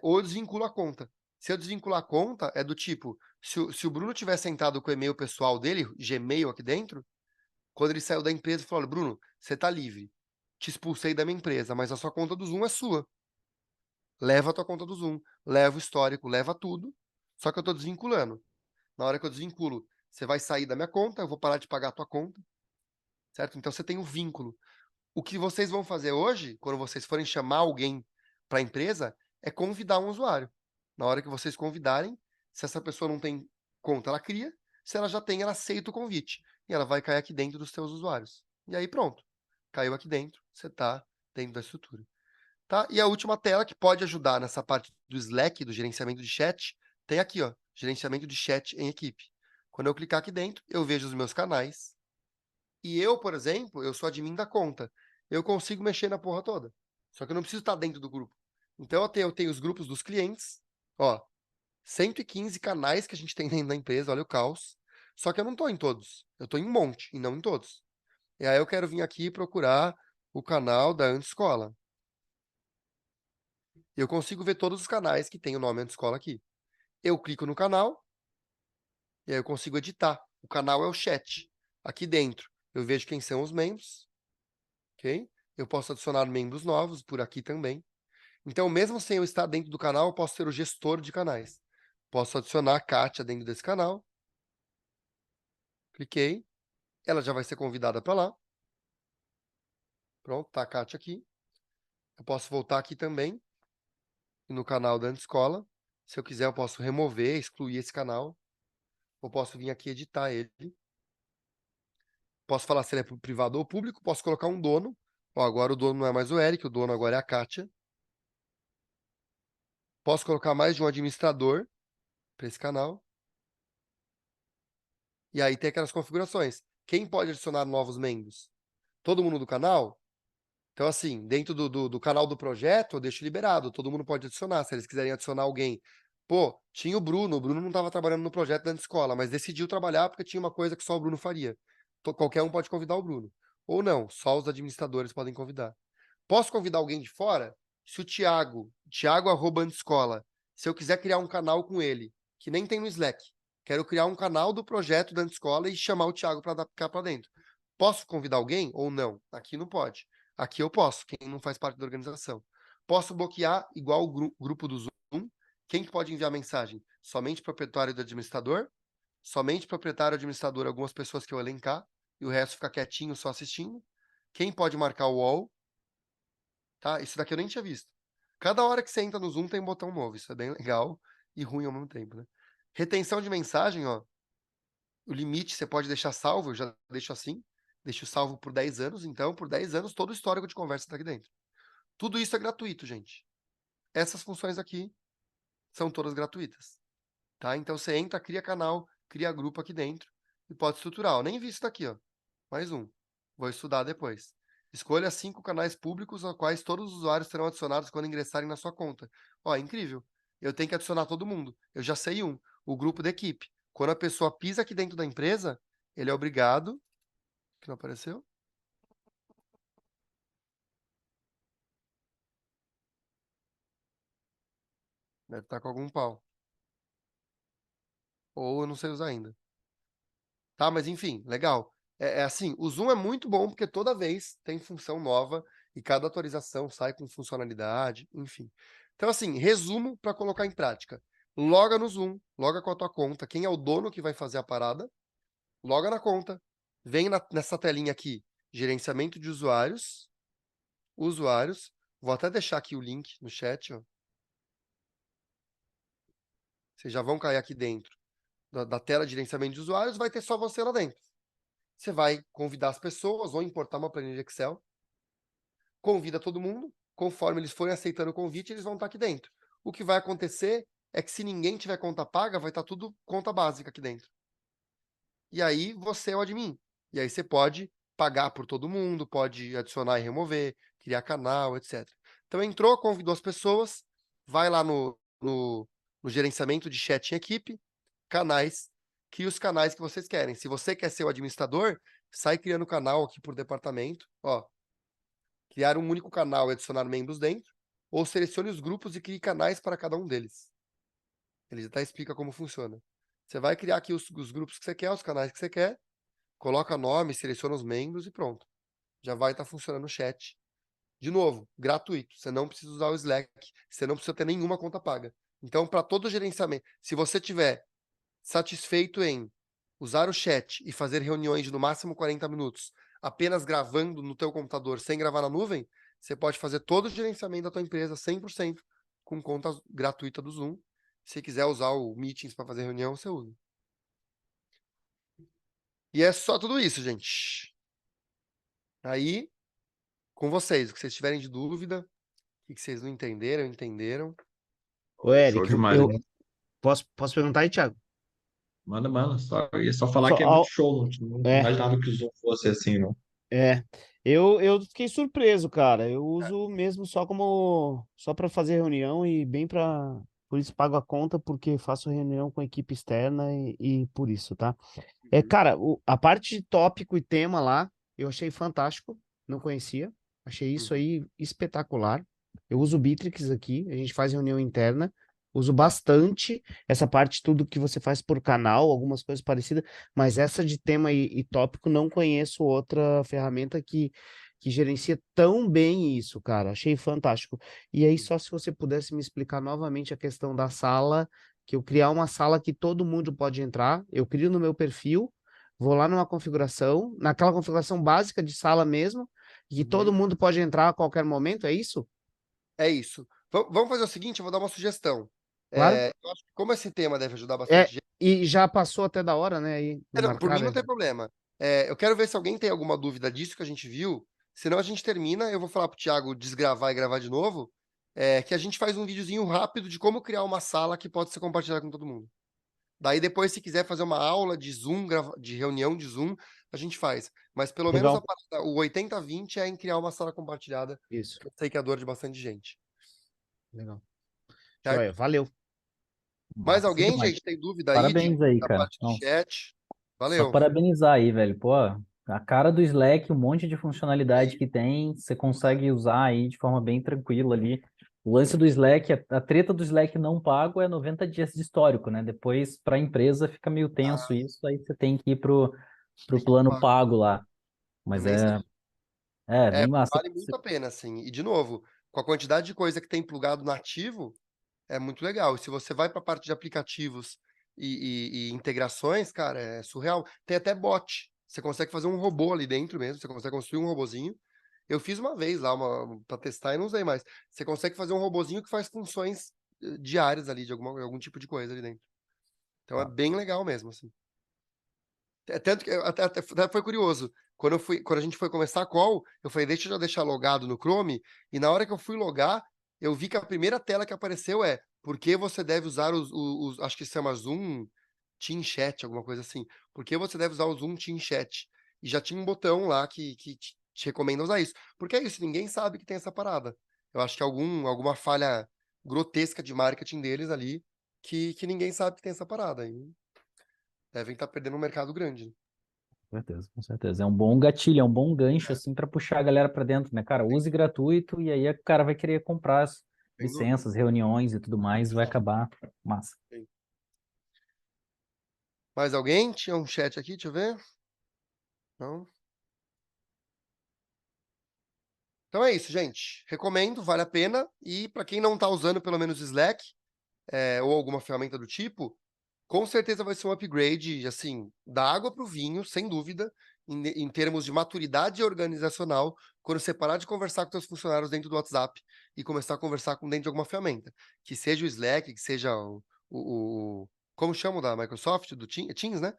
Speaker 2: ou eu desvinculo a conta. Se eu desvincular a conta, é do tipo, se o Bruno tivesse entrado com o e-mail pessoal dele, Gmail aqui dentro, quando ele saiu da empresa, ele falou, olha, Bruno, você está livre, te expulsei da minha empresa, mas a sua conta do Zoom é sua. Leva a tua conta do Zoom, leva o histórico, leva tudo, só que eu estou desvinculando. Na hora que eu desvinculo, você vai sair da minha conta, eu vou parar de pagar a tua conta, certo? Então você tem um vínculo. O que vocês vão fazer hoje, quando vocês forem chamar alguém para a empresa, é convidar um usuário. Na hora que vocês convidarem, se essa pessoa não tem conta, ela cria. Se ela já tem, ela aceita o convite. E ela vai cair aqui dentro dos seus usuários. E aí pronto. Caiu aqui dentro, você está dentro da estrutura. Tá? E a última tela que pode ajudar nessa parte do Slack, do gerenciamento de chat, tem aqui, ó, gerenciamento de chat em equipe. Quando eu clicar aqui dentro, eu vejo os meus canais. E eu, por exemplo, eu sou admin da conta. Eu consigo mexer na porra toda. Só que eu não preciso estar dentro do grupo. Então eu tenho os grupos dos clientes, ó, 115 canais que a gente tem dentro da empresa, olha o caos. Só que eu não estou em todos. Eu estou em um monte e não em todos. E aí eu quero vir aqui e procurar o canal da Anti-Escola. Eu consigo ver todos os canais que tem o nome Anti-Escola aqui. Eu clico no canal e aí eu consigo editar. O canal é o chat. Aqui dentro eu vejo quem são os membros, ok? Eu posso adicionar membros novos por aqui também. Então, mesmo sem eu estar dentro do canal, eu posso ser o gestor de canais. Posso adicionar a Kátia dentro desse canal. Cliquei. Ela já vai ser convidada para lá. Pronto, tá a Kátia aqui. Eu posso voltar aqui também, no canal da Anti-Escola. Se eu quiser, eu posso remover, excluir esse canal. Ou posso vir aqui editar ele. Posso falar se ele é privado ou público. Posso colocar um dono. Ó, agora o dono não é mais o Eric, o dono agora é a Kátia. Posso colocar mais de um administrador para esse canal. E aí tem aquelas configurações. Quem pode adicionar novos membros? Todo mundo do canal? Então, assim, dentro do canal do projeto, eu deixo liberado. Todo mundo pode adicionar. Se eles quiserem adicionar alguém. Pô, tinha o Bruno não estava trabalhando no projeto da escola, mas decidiu trabalhar porque tinha uma coisa que só o Bruno faria. Qualquer um pode convidar o Bruno. Ou não, só os administradores podem convidar. Posso convidar alguém de fora? Se o Thiago@escola, se eu quiser criar um canal com ele, que nem tem no Slack, quero criar um canal do projeto da escola e chamar o Thiago para ficar para dentro. Posso convidar alguém ou não? Aqui não pode. Aqui eu posso, quem não faz parte da organização. Posso bloquear, igual o grupo do Zoom. Quem que pode enviar mensagem? Somente proprietário do administrador, somente proprietário administrador, algumas pessoas que eu elencar, e o resto fica quietinho só assistindo. Quem pode marcar o wall? Tá? Isso daqui eu nem tinha visto. Cada hora que você entra no Zoom tem um botão novo. Isso é bem legal e ruim ao mesmo tempo, né? Retenção de mensagem, ó. O limite você pode deixar salvo, eu já deixo assim. Deixo salvo por 10 anos, então por 10 anos todo o histórico de conversa está aqui dentro. Tudo isso é gratuito, gente. Essas funções aqui são todas gratuitas. Tá? Então você entra, cria canal, cria grupo aqui dentro e pode estruturar. Eu nem vi isso daqui, ó. Mais um. Vou estudar depois. Escolha 5 canais públicos aos quais todos os usuários serão adicionados quando ingressarem na sua conta. Ó, incrível. Eu tenho que adicionar todo mundo. Eu já sei um. O grupo da equipe. Quando a pessoa pisa aqui dentro da empresa, ele é obrigado. Que não apareceu? Deve estar com algum pau. Ou eu não sei usar ainda. Tá, mas enfim, legal. É assim, o Zoom é muito bom porque toda vez tem função nova e cada atualização sai com funcionalidade, enfim. Então, assim, resumo para colocar em prática. Loga no Zoom, loga com a tua conta. Quem é o dono que vai fazer a parada, loga na conta. Vem nessa telinha aqui, gerenciamento de usuários. Usuários. Vou até deixar aqui o link no chat, ó. Vocês já vão cair aqui dentro da tela de gerenciamento de usuários, vai ter só você lá dentro. Você vai convidar as pessoas ou importar uma planilha de Excel, convida todo mundo, conforme eles forem aceitando o convite, eles vão estar aqui dentro. O que vai acontecer é que se ninguém tiver conta paga, vai estar tudo conta básica aqui dentro. E aí você é o admin. E aí você pode pagar por todo mundo, pode adicionar e remover, criar canal, etc. Então entrou, convidou as pessoas, vai lá no gerenciamento de chat em equipe, canais, cria os canais que vocês querem. Se você quer ser o administrador, sai criando canal aqui por departamento, ó. Criar um único canal e adicionar membros dentro, ou selecione os grupos e crie canais para cada um deles. Ele até explica como funciona. Você vai criar aqui os grupos que você quer, os canais que você quer, coloca nome, seleciona os membros e pronto. Já vai estar funcionando o chat. De novo, gratuito. Você não precisa usar o Slack, você não precisa ter nenhuma conta paga. Então, para todo gerenciamento, se você tiver satisfeito em usar o chat e fazer reuniões de no máximo 40 minutos, apenas gravando no teu computador, sem gravar na nuvem, você pode fazer todo o gerenciamento da tua empresa 100% com conta gratuita do Zoom. Se quiser usar o Meetings para fazer reunião, você usa. E é só tudo isso, gente. Aí, com vocês, o que vocês tiverem de dúvida, o que vocês não entenderam, entenderam.
Speaker 3: Ô,
Speaker 1: Show
Speaker 3: Eric,
Speaker 1: demais.
Speaker 3: eu posso perguntar aí, Thiago?
Speaker 1: Manda. Ia só falar
Speaker 3: Só,
Speaker 1: que é muito show. Não
Speaker 3: é,
Speaker 1: imaginava que o Zoom fosse assim, não.
Speaker 3: É, eu fiquei surpreso, cara. Eu uso mesmo só para fazer reunião e bem para por isso pago a conta porque faço reunião com equipe externa e por isso, tá?
Speaker 2: Uhum.
Speaker 3: Cara, a parte de tópico e tema lá, eu achei fantástico, não conhecia. Achei isso
Speaker 2: Uhum.
Speaker 3: aí espetacular. Eu uso o Bitrix aqui, a gente faz reunião interna. Uso
Speaker 2: Tá.
Speaker 3: bastante essa parte, tudo que você faz por canal, algumas coisas parecidas, mas essa de tema e tópico não conheço outra ferramenta que gerencia tão bem isso, cara. Achei fantástico. E aí, só se você pudesse me explicar novamente a questão da sala, que eu criar uma sala que todo mundo pode entrar, eu crio no meu perfil, vou lá numa configuração, naquela configuração básica de sala mesmo, e todo
Speaker 2: Uhum.
Speaker 3: mundo pode entrar a qualquer momento, é isso?
Speaker 2: É isso. Vamos fazer o seguinte, eu vou dar uma sugestão.
Speaker 3: Claro.
Speaker 2: Eu acho que como esse tema deve ajudar
Speaker 3: É,
Speaker 2: bastante gente.
Speaker 3: e já passou até da hora, né? Aí no
Speaker 2: Não, por mim
Speaker 3: marcado.
Speaker 2: não tem problema. Eu quero ver se alguém tem alguma dúvida disso que a gente viu. Senão a gente termina. Eu vou falar pro Thiago desgravar e gravar de novo. Que a gente faz um videozinho rápido de como criar uma sala que pode ser compartilhada com todo mundo. Daí depois, se quiser fazer uma aula de Zoom, de reunião de Zoom, a gente faz. Mas pelo menos
Speaker 3: Legal.
Speaker 2: o 80-20 é em criar uma sala compartilhada,
Speaker 3: Isso.
Speaker 2: que eu sei que é a dor de bastante gente.
Speaker 3: Legal.
Speaker 2: Certo?
Speaker 3: Joia, valeu.
Speaker 2: Mais
Speaker 5: Massa
Speaker 2: alguém,
Speaker 5: demais.
Speaker 2: gente, tem dúvida aí
Speaker 5: Parabéns aí,
Speaker 2: da
Speaker 5: cara.
Speaker 2: parte de
Speaker 5: Não,
Speaker 2: chat?
Speaker 5: só
Speaker 2: Valeu.
Speaker 5: parabenizar aí, velho. Pô, a cara do Slack, um monte de funcionalidade que tem, você consegue usar aí de forma bem tranquila ali. O lance do Slack, a treta do Slack não pago é 90 dias de histórico, né? Depois, para a empresa, fica meio tenso isso, aí você tem que ir pro
Speaker 2: Tem que
Speaker 5: plano
Speaker 2: pagar
Speaker 5: pago lá.
Speaker 2: por
Speaker 5: Mas
Speaker 2: mensalidade.
Speaker 5: é bem massa.
Speaker 2: Vale muito a pena, assim. E, de novo, com a quantidade de coisa que tem plugado nativo, é muito legal. E se você vai para a parte de aplicativos e integrações, cara, é surreal. Tem até bot. Você consegue fazer um robô ali dentro mesmo, você consegue construir um robozinho. Eu fiz uma vez lá para testar e não usei mais. Você consegue fazer um robozinho que faz funções diárias ali, de algum tipo de coisa ali dentro. Então é bem legal mesmo, assim. Tanto que até foi curioso. Quando a gente foi começar a call, eu falei, deixa eu já deixar logado no Chrome, e na hora que eu fui logar, eu vi que a primeira tela que apareceu é por que você deve usar acho que se chama Zoom Team Chat, alguma coisa assim. Por que você deve usar o Zoom Team Chat? E já tinha um botão lá que te recomenda usar isso. Porque é isso, ninguém sabe que tem essa parada. Eu acho que alguma falha grotesca de marketing deles ali, que ninguém sabe que tem essa parada. E devem estar perdendo um mercado grande, né?
Speaker 5: Com certeza, com certeza. É um bom gatilho, é um bom gancho, assim, para puxar a galera para dentro, né, cara? Use gratuito e aí o cara vai querer comprar licenças, reuniões e tudo mais, vai acabar massa.
Speaker 2: Mais alguém? Tinha um chat aqui, deixa eu ver. Não? Então é isso, gente. Recomendo, vale a pena. E para quem não está usando pelo menos Slack, ou alguma ferramenta do tipo, com certeza vai ser um upgrade, assim, da água para o vinho, sem dúvida, em termos de maturidade organizacional, quando você parar de conversar com seus funcionários dentro do WhatsApp e começar a conversar com dentro de alguma ferramenta. Que seja o Slack, que seja como chama o da Microsoft, do Teams, né?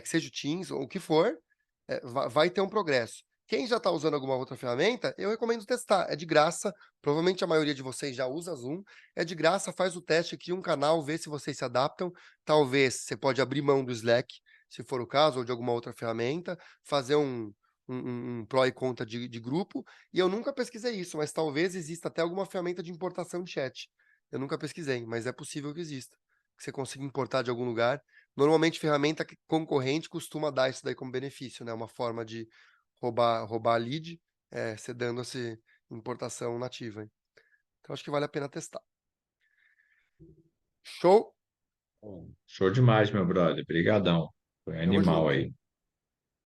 Speaker 2: Que seja o Teams, ou o que for, vai ter um progresso. Quem já está usando alguma outra ferramenta, eu recomendo testar. É de graça. Provavelmente a maioria de vocês já usa Zoom. É de graça, faz o teste, cria um canal, vê se vocês se adaptam. Talvez você pode abrir mão do Slack, se for o caso, ou de alguma outra ferramenta, fazer um pró e contra de grupo. E eu nunca pesquisei isso, mas talvez exista até alguma ferramenta de importação de chat. Eu nunca pesquisei, mas é possível que exista. Que você consiga importar de algum lugar. Normalmente, ferramenta concorrente costuma dar isso daí como benefício, né? Uma forma de roubar lead, você dando essa importação nativa. Hein? Então, acho que vale a pena testar. Show?
Speaker 1: Show demais, meu brother. Obrigadão. Foi
Speaker 2: Tamo
Speaker 1: animal
Speaker 2: junto.
Speaker 1: aí.